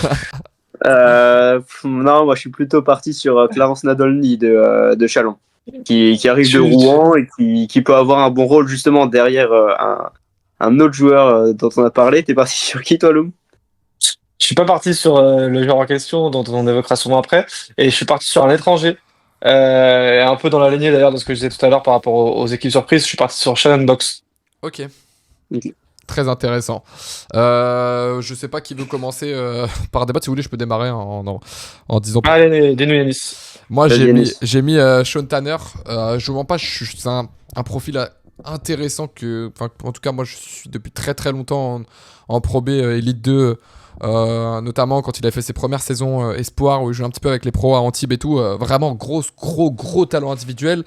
Non, moi je suis plutôt parti sur Clarence Nadolny de Chalon, qui arrive de Rouen et qui peut avoir un bon rôle justement derrière un autre joueur dont on a parlé. T'es parti sur qui, toi, Loum? Je suis pas parti sur le joueur en question, dont on évoquera souvent après, et je suis parti sur un étranger. Et un peu dans la lignée d'ailleurs de ce que je disais tout à l'heure par rapport aux équipes surprises, je suis parti sur Shannon Box. Ok. Ok. Très intéressant. Je sais pas qui veut commencer par débattre. Si vous voulez, je peux démarrer en disant. Allez, dis-nous Yanis. Moi, Vas-y, Yanis. j'ai mis Sean Tanner. Je vous mens pas, c'est un profil intéressant que, enfin, en tout cas, moi, je suis depuis très très longtemps en Pro B Elite 2. Notamment quand il a fait ses premières saisons espoir où il joue un petit peu avec les pros à Antibes et tout, vraiment gros talent individuel.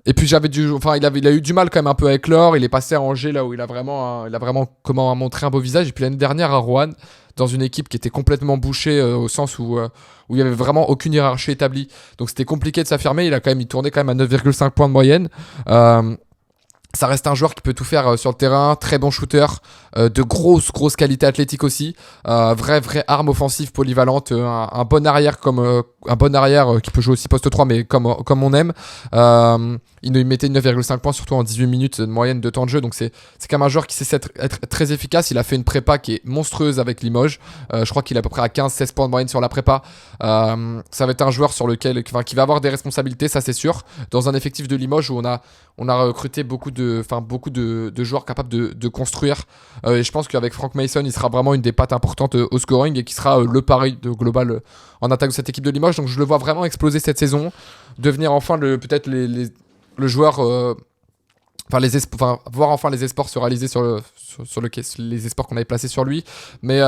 Et puis il a eu du mal quand même un peu avec l'or. Il est passé à Angers là où il a vraiment comment montré un beau visage. Et puis l'année dernière à Rouen, dans une équipe qui était complètement bouchée au sens où il y avait vraiment aucune hiérarchie établie. Donc c'était compliqué de s'affirmer. Il tournait quand même à 9,5 points de moyenne. Ça reste un joueur qui peut tout faire sur le terrain, très bon shooter, de grosses qualités athlétiques aussi, vraie arme offensive polyvalente, un bon arrière qui peut jouer aussi poste 3 mais comme on aime. Il mettait 9,5 points surtout en 18 minutes de moyenne de temps de jeu, donc c'est quand même un joueur qui sait être très efficace. Il a fait une prépa qui est monstrueuse avec Limoges, je crois qu'il est à peu près à 15-16 points de moyenne sur la prépa. Ça va être un joueur qui va avoir des responsabilités, ça c'est sûr, dans un effectif de Limoges où on a recruté beaucoup de joueurs capables de construire. Et je pense qu'avec Frank Mason, il sera vraiment une des pattes importantes au scoring et qui sera le pari de global en attaque de cette équipe de Limoges. Donc je le vois vraiment exploser cette saison, devenir enfin peut-être le joueur. Voir enfin les espoirs se réaliser sur les espoirs qu'on avait placés sur lui. Mais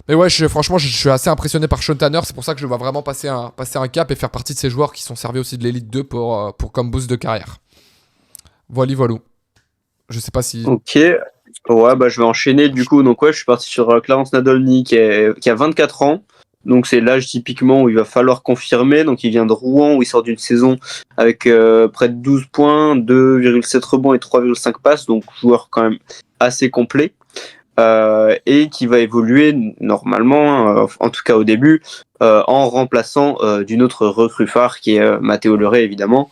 ouais, franchement, je suis assez impressionné par Sean Tanner. C'est pour ça que je le vois vraiment passer un cap et faire partie de ces joueurs qui sont servis aussi de l'élite 2 pour comme boost de carrière. Voilà. Je sais pas si. Ok. Ouais, bah je vais enchaîner du coup. Donc ouais, je suis parti sur Clarence Nadolny qui a 24 ans. Donc c'est l'âge typiquement où il va falloir confirmer. Donc il vient de Rouen où il sort d'une saison avec près de 12 points, 2,7 rebonds et 3,5 passes. Donc joueur quand même assez complet. Et qui va évoluer normalement, en tout cas au début, en remplaçant d'une autre recrue phare qui est Mathéo Leray évidemment,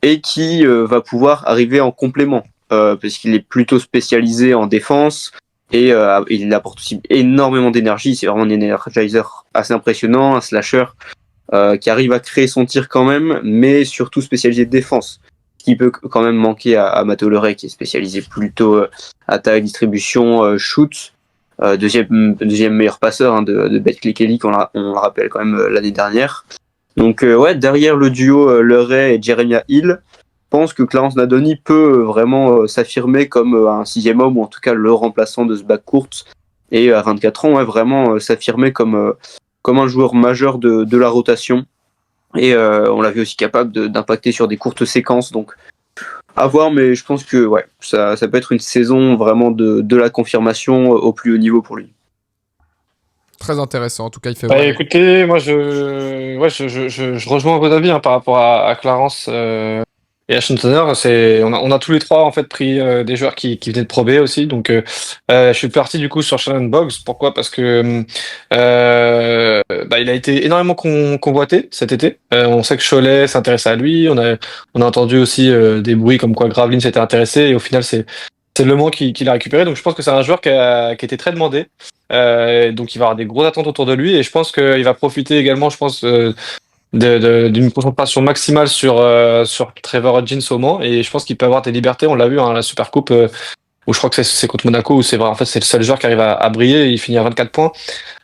et qui va pouvoir arriver en complément, parce qu'il est plutôt spécialisé en défense, et il apporte aussi énormément d'énergie. C'est vraiment un energizer assez impressionnant, un slasher qui arrive à créer son tir quand même, mais surtout spécialisé de défense. Ce qui peut quand même manquer à Mathéo Leray, qui est spécialisé plutôt attaque, distribution, shoot. Deuxième meilleur passeur de Betclic Elite, on le rappelle quand même l'année dernière. Donc ouais, derrière le duo Leray et Jeremiah Hill, je pense que Clarence Nadolny peut vraiment s'affirmer comme un sixième homme, ou en tout cas le remplaçant de ce backcourt. Et à 24 ans, ouais, vraiment s'affirmer comme un joueur majeur de la rotation. Et on l'a vu aussi capable d'impacter sur des courtes séquences. Donc à voir, mais je pense que ouais, ça peut être une saison vraiment de la confirmation au plus haut niveau pour lui. Très intéressant. En tout cas, il fait. Bah, écoutez, moi je rejoins vos avis par rapport à Clarence et à Sean Tanner. On a tous les trois en fait pris des joueurs qui venaient de Pro B aussi. Donc je suis parti du coup sur Shannon Boggs. Pourquoi? Parce que il a été énormément convoité cet été. On sait que Cholet s'intéressait à lui. On a entendu aussi des bruits comme quoi Gravelines s'était intéressé. Et au final c'est Le Mans qui l'a récupéré. Donc je pense que c'est un joueur qui était très demandé. Donc il va avoir des grosses attentes autour de lui et je pense qu'il va profiter également, je pense, d'une concentration maximale sur Trevor Hodgins au Mans, et je pense qu'il peut avoir des libertés. On l'a vu à la Super Coupe où je crois que c'est contre Monaco, où c'est vrai, en fait c'est le seul joueur qui arrive à briller. Il finit à 24 points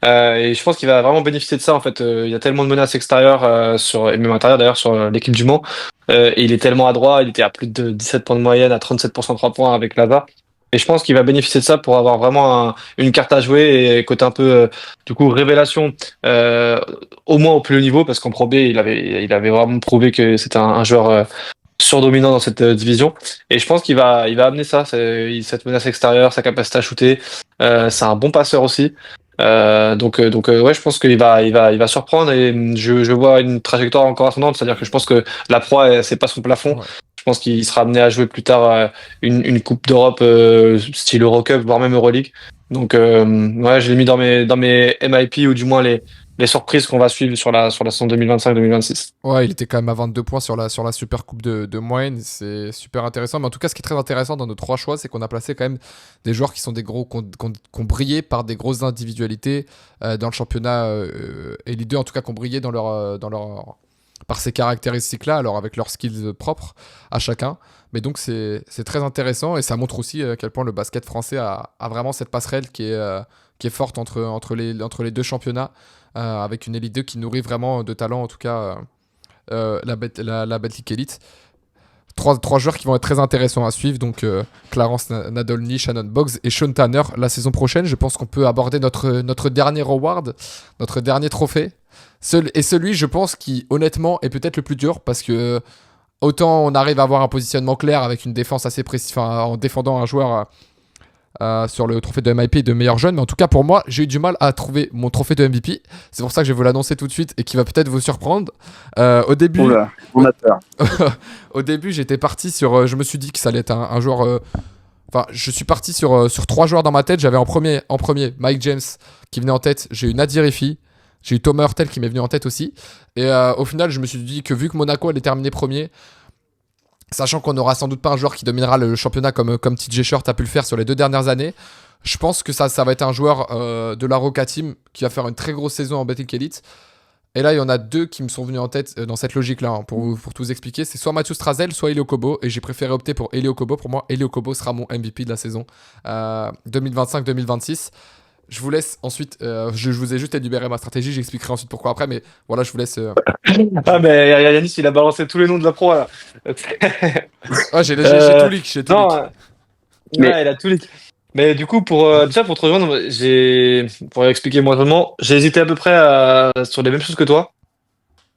et je pense qu'il va vraiment bénéficier de ça. En fait, il y a tellement de menaces extérieures et même intérieures d'ailleurs sur l'équipe du Mans, et il est tellement adroit. Il était à plus de 17 points de moyenne, à 37% 3 points avec Lava. Et je pense qu'il va bénéficier de ça pour avoir vraiment une carte à jouer et côté un peu du coup révélation, au moins au plus haut niveau, parce qu'en Pro B il avait vraiment prouvé que c'était un joueur surdominant dans cette division. Et je pense qu'il va amener ça, cette menace extérieure, sa capacité à shooter. C'est un bon passeur aussi. Donc ouais, je pense qu'il il va surprendre, et je vois une trajectoire encore ascendante. C'est-à-dire que je pense que la proie, c'est pas son plafond. Ouais. Je pense qu'il sera amené à jouer plus tard une Coupe d'Europe style Eurocup, voire même Euroleague. Donc ouais, je l'ai mis dans mes MIP, ou du moins les surprises qu'on va suivre sur la saison 2025-2026. Ouais, il était quand même à 22 points sur la Super Coupe de moyenne. C'est super intéressant. Mais en tout cas, ce qui est très intéressant dans nos trois choix, c'est qu'on a placé quand même des joueurs qui sont des gros, qui ont brillé par des grosses individualités dans le championnat Elite 2, en tout cas, qui ont brillé par ces caractéristiques-là, alors avec leurs skills propres à chacun. Mais donc, c'est très intéressant et ça montre aussi à quel point le basket français a vraiment cette passerelle qui est forte entre les deux championnats, avec une Elite 2 qui nourrit vraiment de talent, en tout cas, la Betclic Elite. Trois joueurs qui vont être très intéressants à suivre, donc Clarence Nadolny, Shannon Boggs et Sean Tanner. La saison prochaine, je pense qu'on peut aborder notre dernier award, notre dernier trophée. Celui, je pense, qui honnêtement est peut-être le plus dur, parce que autant on arrive à avoir un positionnement clair avec une défense assez précise, en défendant un joueur sur le trophée de MIP de meilleur jeune, mais en tout cas pour moi j'ai eu du mal à trouver mon trophée de MVP. C'est pour ça que je vais vous l'annoncer tout de suite et qui va peut-être vous surprendre. Au début, Oula, on a peur. au début j'étais parti sur, je me suis dit que ça allait être un joueur. Enfin, je suis parti sur trois joueurs dans ma tête. J'avais en premier Mike James qui venait en tête. J'ai eu Nadir Effi. J'ai eu Thomas Hurtel qui m'est venu en tête aussi. Et au final, je me suis dit que vu que Monaco allait terminer premier, sachant qu'on n'aura sans doute pas un joueur qui dominera le championnat comme TJ Short a pu le faire sur les 2 dernières années, je pense que ça va être un joueur de la Roca Team qui va faire une très grosse saison en Betclic Elite. Et là, il y en a deux qui me sont venus en tête dans cette logique-là, hein, pour tout vous expliquer. C'est soit Mathieu Strazel, soit Elio Kobo. Et j'ai préféré opter pour Elio Kobo. Pour moi, Elio Kobo sera mon MVP de la saison 2025-2026. Je vous laisse ensuite, je vous ai juste énuméré ma stratégie, j'expliquerai ensuite pourquoi après, mais voilà, je vous laisse. Ah, mais Yanis, il a balancé tous les noms de la pro, là. Ah, j'ai tout leak, Non, Mais- ouais, il a tout leak. Mais du coup, déjà pour te rejoindre, pour expliquer moi seulement, j'ai hésité à peu près sur les mêmes choses que toi,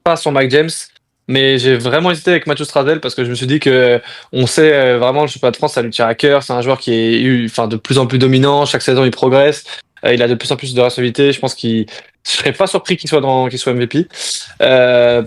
pas sur Mike James, mais j'ai vraiment hésité avec Mathieu Strazel parce que je me suis dit que on sait vraiment le championnat de France, ça lui tient à cœur. C'est un joueur qui est enfin, de plus en plus dominant. Chaque saison, il progresse. Il a de plus en plus de responsabilités. Je pense je serais pas surpris qu'il soit MVP. Euh,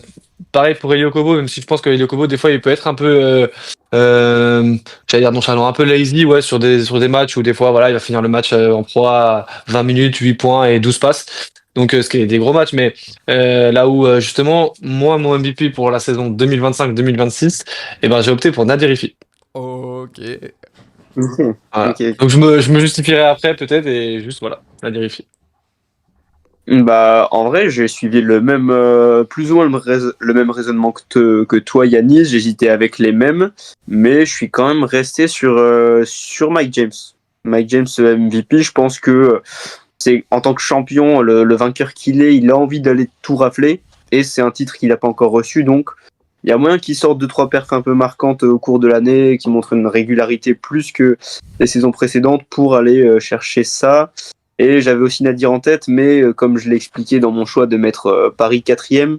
Pareil pour Elio Kobo, même si je pense que Elio Kobo, des fois, il peut être un peu, j'allais dire nonchalant, un peu lazy, ouais, sur des matchs où des fois, voilà, il va finir le match en proie à 20 minutes, 8 points et 12 passes. Donc, ce qui est des gros matchs, mais là où, justement, moi, mon MVP pour la saison 2025-2026, eh ben, j'ai opté pour Nadir Hiffi. Ok. Ok. Voilà. Ok. Donc, je me justifierai après, peut-être, et juste, voilà, Nadir Hiffi. Bah, en vrai, j'ai suivi le même, plus ou moins le même raisonnement que toi, Yanis. J'hésitais avec les mêmes, mais je suis quand même resté sur Mike James. Mike James MVP, je pense que c'est en tant que champion, le vainqueur qu'il est, il a envie d'aller tout rafler, et c'est un titre qu'il n'a pas encore reçu, donc il y a moyen qu'il sorte 2-3 perfs un peu marquantes au cours de l'année, qui montrent une régularité plus que les saisons précédentes pour aller chercher ça. Et j'avais aussi Nadir en tête, mais comme je l'ai expliqué dans mon choix de mettre Paris 4e,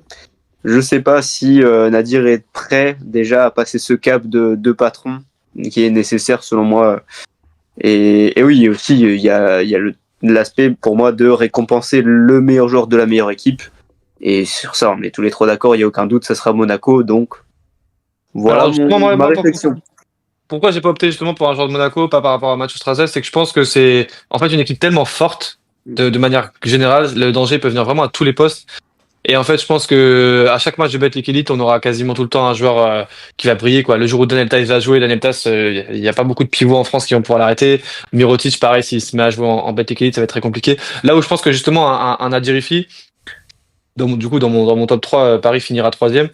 je ne sais pas si Nadir est prêt déjà à passer ce cap de patron qui est nécessaire selon moi. Et oui, aussi, il y a l'aspect pour moi de récompenser le meilleur joueur de la meilleure équipe. Et sur ça, on est tous les trois d'accord, il n'y a aucun doute, ça sera Monaco. Donc voilà Alors, justement, ma réflexion. Pourquoi j'ai pas opté justement pour un joueur de Monaco, pas par rapport à Mathieu Strasel, c'est que je pense que c'est en fait une équipe tellement forte de manière générale, le danger peut venir vraiment à tous les postes. Et en fait, je pense que à chaque match de Betclic Elite, on aura quasiment tout le temps un joueur qui va briller, quoi. Le jour où Daniel Theis va jouer, Daniel Theis, il y a pas beaucoup de pivots en France qui vont pouvoir l'arrêter. Mirotic, pareil, s'il se met à jouer en Betclic Elite, ça va être très compliqué. Là où je pense que justement un Adjerifi, dans mon top 3, Paris finira troisième.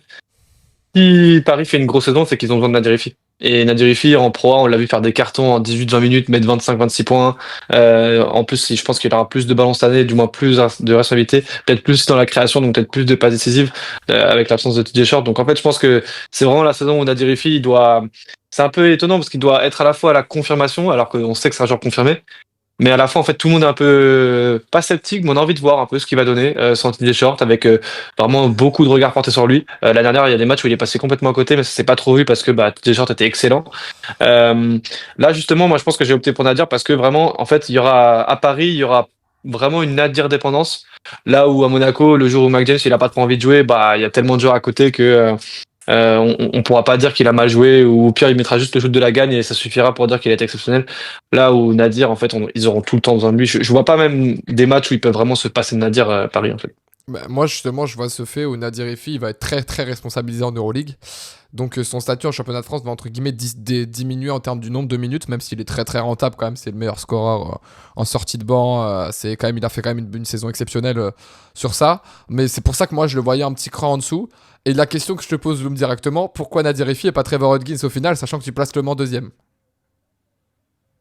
Si Paris fait une grosse saison, c'est qu'ils ont besoin de Nadir Hiffi. Et Nadir Hiffi, en Pro A, on l'a vu faire des cartons en 18-20 minutes, mettre 25-26 points. En plus, je pense qu'il aura plus de ballons cette année, du moins plus de responsabilité, peut-être plus dans la création, donc peut-être plus de passes décisives avec l'absence de TJ Short. Donc en fait, je pense que c'est vraiment la saison où Nadir Hiffi, c'est un peu étonnant parce qu'il doit être à la fois à la confirmation, alors qu'on sait que c'est un joueur confirmé, mais à la fois, en fait, tout le monde est un peu pas sceptique, mais on a envie de voir un peu ce qu'il va donner sans TJ Short, avec vraiment beaucoup de regards portés sur lui. L'année dernière, il y a des matchs où il est passé complètement à côté, mais ça s'est pas trop vu parce que TJ Short était excellent. Là, justement, moi, je pense que j'ai opté pour Nadir parce que vraiment, en fait, à Paris, il y aura vraiment une Nadir dépendance. Là où à Monaco, le jour où Mac James il a pas trop envie de jouer, il y a tellement de joueurs à côté que on pourra pas dire qu'il a mal joué ou au pire il mettra juste le shoot de la gagne et ça suffira pour dire qu'il est exceptionnel. Là où Nadir, en fait, ils auront tout le temps besoin de lui. Je vois pas même des matchs où ils peuvent vraiment se passer de Nadir Paris, en fait. Bah, moi, justement, je vois ce fait où Nadir Effi il va être très très responsabilisé en Euroleague. Donc, son statut en championnat de France va entre guillemets diminuer en termes du nombre de minutes, même s'il est très très rentable quand même. C'est le meilleur scoreur en sortie de banc. C'est quand même, il a fait quand même une saison exceptionnelle sur ça. Mais c'est pour ça que moi, je le voyais un petit cran en dessous. Et la question que je te pose, Loum, directement, pourquoi Nadir Effi et pas Trevor Hodgins au final, sachant que tu places Le Mans deuxième?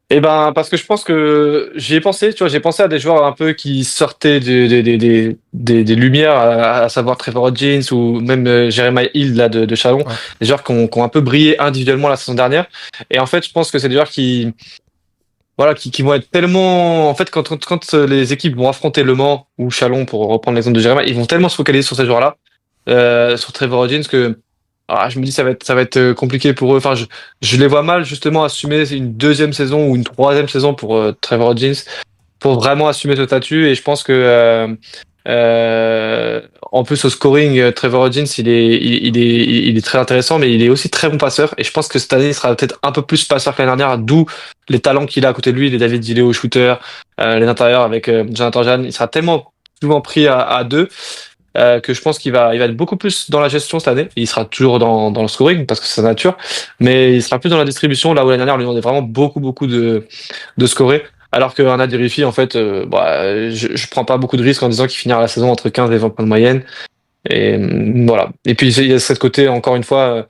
Eh ben, parce que je pense que j'y ai pensé, tu vois, j'ai pensé à des joueurs un peu qui sortaient des lumières, à savoir Trevor Hodgins ou même Jeremiah Hill là, de Chalon, Ouais. des joueurs qui ont un peu brillé individuellement la saison dernière. Et en fait, je pense que c'est des joueurs voilà, qui vont être tellement, en fait, quand les équipes vont affronter Le Mans ou Chalon, pour reprendre l'exemple de Jeremiah, ils vont tellement se focaliser sur ces joueurs-là, sur Trevor Hodgins que je me dis ça va être compliqué pour eux. Enfin, je les vois mal justement assumer une deuxième saison ou une troisième saison pour Trevor Hodgins pour vraiment assumer ce statut. Et je pense que en plus au scoring, Trevor Hodgins il est très intéressant, mais il est aussi très bon passeur. Et je pense que cette année il sera peut-être un peu plus passeur que l'année dernière, d'où les talents qu'il a à côté de lui, les David Dillé au shooter, les intérieurs avec Jonathan Jeanne. Il sera tellement souvent pris à deux que je pense qu'il va être beaucoup plus dans la gestion cette année. Il sera toujours dans le scoring parce que c'est sa nature, mais il sera plus dans la distribution là où l'année dernière on lui demandait vraiment beaucoup de scorer. Alors qu'un Adirifi, en fait, je prends pas beaucoup de risques en disant qu'il finira la saison entre 15 et 20 points de moyenne. Et voilà. Et puis il y a cette côté, encore une fois,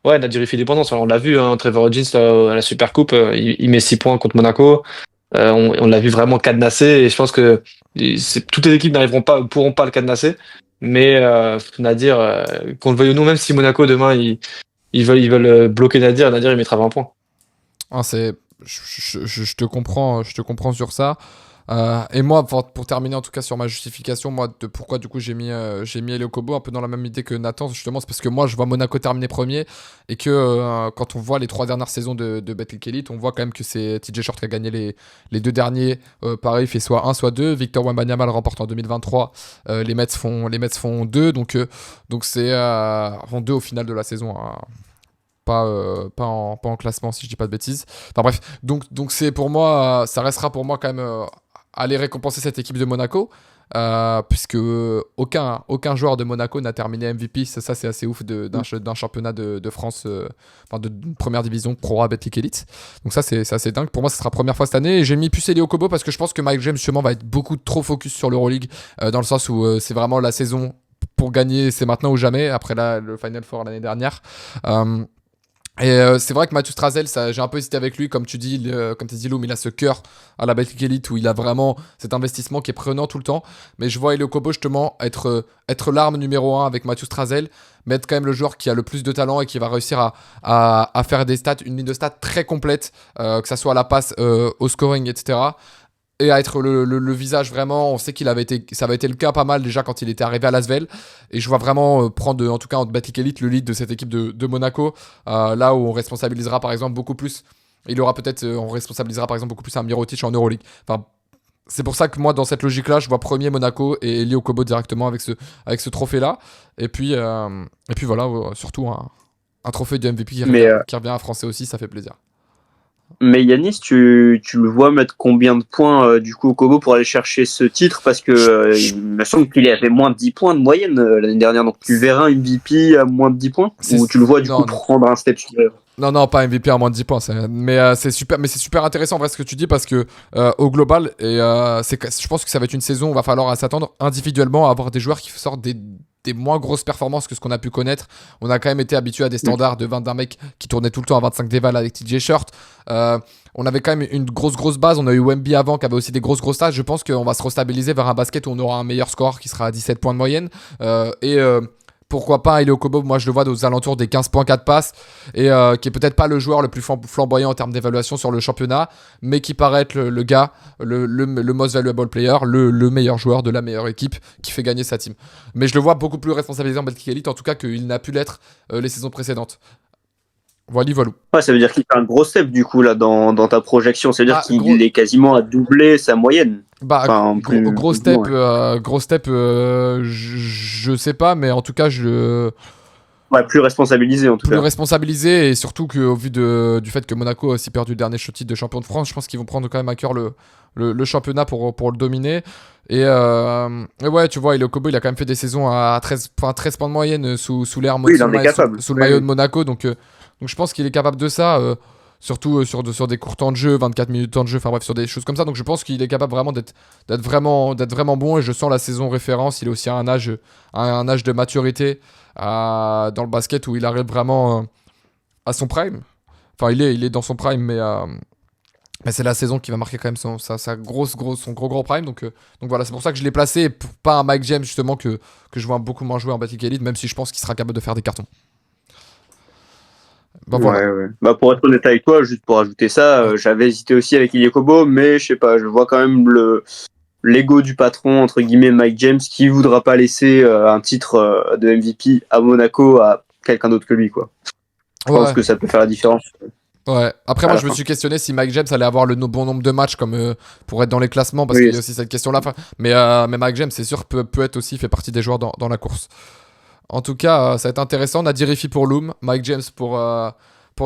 ouais, Nadirifi dépendance. On l'a vu, hein, Trevor Hodgins à la Supercoupe, il met 6 points contre Monaco. On l'a vu vraiment cadenasser et je pense que toutes les équipes pourront pas le cadenasser. Mais Nadir, qu'on le veuille ou non, même si Monaco demain ils veulent bloquer Nadir, Nadir il mettra 20 points. Ah, je te comprends sur ça. Et moi, pour terminer en tout cas sur ma justification, moi, de pourquoi du coup j'ai mis Elio Kobo un peu dans la même idée que Nathan, justement, c'est parce que moi je vois Monaco terminer premier et que quand on voit les 3 dernières saisons de Betclic Elite, on voit quand même que c'est TJ Short qui a gagné les 2 derniers. Pareil, il fait soit 1 soit 2. Victor Wembanyama le remporte en 2023. Les Mets font 2, donc c'est font 2 au final de la saison, hein. Pas en classement si je dis pas de bêtises. Enfin bref, donc c'est pour moi, ça restera pour moi quand même aller récompenser cette équipe de Monaco, puisque aucun joueur de Monaco n'a terminé MVP. Ça c'est assez ouf d'un championnat de France, enfin de première division Pro A Betclic Elite. Donc ça c'est assez dingue. Pour moi, ce sera la première fois cette année. Et j'ai mis Pucelli au Kobo parce que je pense que Mike James justement va être beaucoup trop focus sur l'Euroleague, dans le sens où c'est vraiment la saison pour gagner, c'est maintenant ou jamais. Après le Final Four l'année dernière. C'est vrai que Mathieu Strazel, j'ai un peu hésité avec lui, comme tu dis, Loum, il a ce cœur à la Betclic Elite où il a vraiment cet investissement qui est prenant tout le temps. Mais je vois Elio Kobo justement être l'arme numéro 1 avec Mathieu Strazel, mais être quand même le joueur qui a le plus de talent et qui va réussir à faire des stats, une ligne de stats très complète, que ça soit à la passe, au scoring, etc. Et à être le visage vraiment. On sait ça avait été le cas pas mal déjà quand il était arrivé à Lasvel. Et je vois vraiment prendre, en tout cas en Betclic Elite, le lead de cette équipe de Monaco. Là où on responsabilisera par exemple beaucoup plus. On responsabilisera par exemple beaucoup plus un Mirotic en Euroleague. Enfin, c'est pour ça que moi, dans cette logique-là, je vois premier Monaco et Elio Kobo directement avec ce trophée-là. Et puis voilà, surtout un trophée de MVP Mais, qui revient à Français aussi, ça fait plaisir. mais Yanis, tu le vois mettre combien de points du coup au Kobo pour aller chercher ce titre? Parce que il me semble qu'il avait moins de 10 points de moyenne l'année dernière. Donc tu verras un MVP à moins de 10 points? Ou tu le vois du coup Non, prendre un step supérieur? non, pas MVP à moins de 10 points. Mais c'est super intéressant en vrai ce que tu dis parce que au global, je pense que ça va être une saison où il va falloir s'attendre individuellement à avoir des joueurs qui sortent des moins grosses performances que ce qu'on a pu connaître. On a quand même été habitué à des standards de 20 d'un mec qui tournait tout le temps à 25 déval avec TJ Shirt. On avait quand même une grosse base. On a eu Wemby avant qui avait aussi des grosses stats. Je pense qu'on va se restabiliser vers un basket où on aura un meilleur score qui sera à 17 points de moyenne. Pourquoi pas Elio Kobo, moi je le vois aux alentours des 15 points 4 passes et qui est peut-être pas le joueur le plus flamboyant en termes d'évaluation sur le championnat, mais qui paraît être le gars, le most valuable player, le meilleur joueur de la meilleure équipe qui fait gagner sa team. Mais je le vois beaucoup plus responsabilisé en Betclic Elite, en tout cas qu'il n'a pu l'être les saisons précédentes. Voilà. Ouais, ça veut dire qu'il fait un gros step du coup là dans ta projection. Ça veut dire qu'il Gros, est quasiment à doubler sa moyenne. Enfin, gros step, je sais pas, mais en tout cas Ouais, plus responsabilisé en tout plus cas. responsabilisés, et surtout qu'au vu du fait que Monaco a aussi perdu le dernier titre de champion de France, je pense qu'ils vont prendre quand même à cœur le championnat pour le dominer. Et ouais, tu vois, Elio Kobo, il a quand même fait des saisons à 13 points de moyenne sous l'air, Oui, il en est capable. sous le Oui, maillot oui. de Monaco. Donc je pense qu'il est capable de ça, surtout sur des courts temps de jeu, 24 minutes de temps de jeu, enfin bref, sur des choses comme ça. Donc je pense qu'il est capable vraiment d'être vraiment bon, et je sens la saison référence. Il est aussi à un âge de maturité dans le basket où il arrive vraiment à son prime. Enfin, il est dans son prime, mais c'est la saison qui va marquer quand même son gros prime. Donc voilà, c'est pour ça que je l'ai placé, et pour pas un Mike James justement que je vois beaucoup moins jouer en Batik Elite, même si je pense qu'il sera capable de faire des cartons. Bah voilà. Ouais, ouais. Bah, pour être honnête avec toi, juste pour ajouter ça, Ouais. j'avais hésité aussi avec Ilya Kobo, mais je sais pas, je vois quand même l'ego du patron, entre guillemets, Mike James, qui voudra pas laisser un titre de MVP à Monaco à quelqu'un d'autre que lui, quoi. Je pense Ouais. que ça peut faire la différence Ouais. Après, à moi, la je me fin. suis questionné si Mike James allait avoir le bon nombre de matchs comme pour être dans les classements, parce qu'il Oui, y a aussi cette question-là. Mais Mike James, c'est sûr, peut être aussi fait partie des joueurs dans la course. En tout cas, ça va être intéressant. Nadir Rifi pour Loom, Mike James pour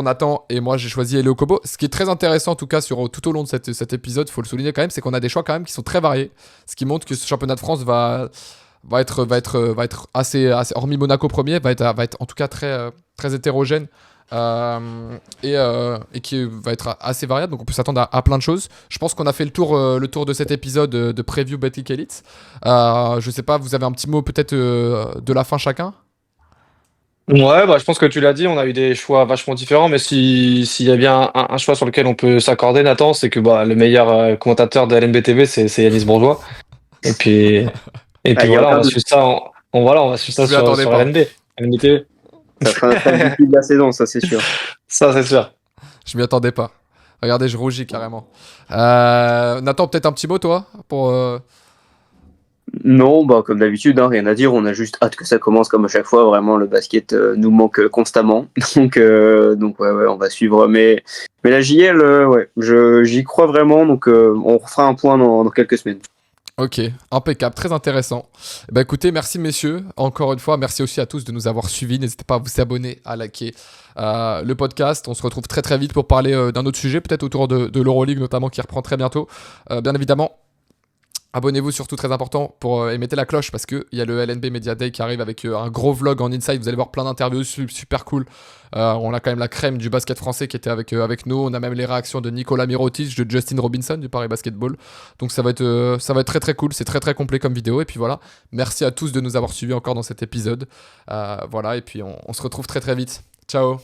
Nathan, et moi j'ai choisi Elio Kobo. Ce qui est très intéressant en tout cas tout au long de cet épisode, il faut le souligner quand même, c'est qu'on a des choix quand même qui sont très variés. Ce qui montre que ce championnat de France va être assez, hormis Monaco premier, va être en tout cas très hétérogène. Et qui va être assez variable, donc on peut s'attendre à plein de choses. Je pense qu'on a fait le tour de cet épisode de preview Betclic Elite. Je sais pas, vous avez un petit mot peut-être de la fin chacun? Ouais, bah, je pense que tu l'as dit, on a eu des choix vachement différents, mais s'il y a bien un choix sur lequel on peut s'accorder, Nathan, c'est que bah, le meilleur commentateur de LNB TV, c'est Yanis Bourgeois. Et puis, et ah, puis il y a voilà, on aucun va doute. suivre ça, on va suivre ça Je m'y attendais sur pas. LNB. LNB TV. Ça fera notre MVP de la saison, ça c'est sûr. Ça, c'est sûr. Je m'y attendais pas. Regardez, je rougis carrément. Nathan, peut-être un petit mot toi pour. Non, bah, comme d'habitude, hein, rien à dire. On a juste hâte que ça commence comme à chaque fois. Vraiment, le basket nous manque constamment. Donc ouais, ouais, on va suivre. Mais la JL, ouais, j'y crois vraiment. Donc on refera un point dans quelques semaines. Ok, impeccable, très intéressant. Bah écoutez, merci messieurs, encore une fois, merci aussi à tous de nous avoir suivis. N'hésitez pas à vous abonner, à liker le podcast. On se retrouve très très vite pour parler d'un autre sujet, peut-être autour de l'Euroleague notamment, qui reprend très bientôt. Bien évidemment, abonnez-vous, surtout très important, et mettez la cloche parce qu'il y a le LNB Media Day qui arrive avec un gros vlog en inside. Vous allez voir plein d'interviews super cool. On a quand même la crème du basket français qui était avec nous. On a même les réactions de Nicolas Mirotic, de Justin Robinson du Paris Basketball. Donc ça va être très très cool. C'est très très complet comme vidéo. Et puis voilà, merci à tous de nous avoir suivis encore dans cet épisode. Voilà, et puis on se retrouve très très vite. Ciao.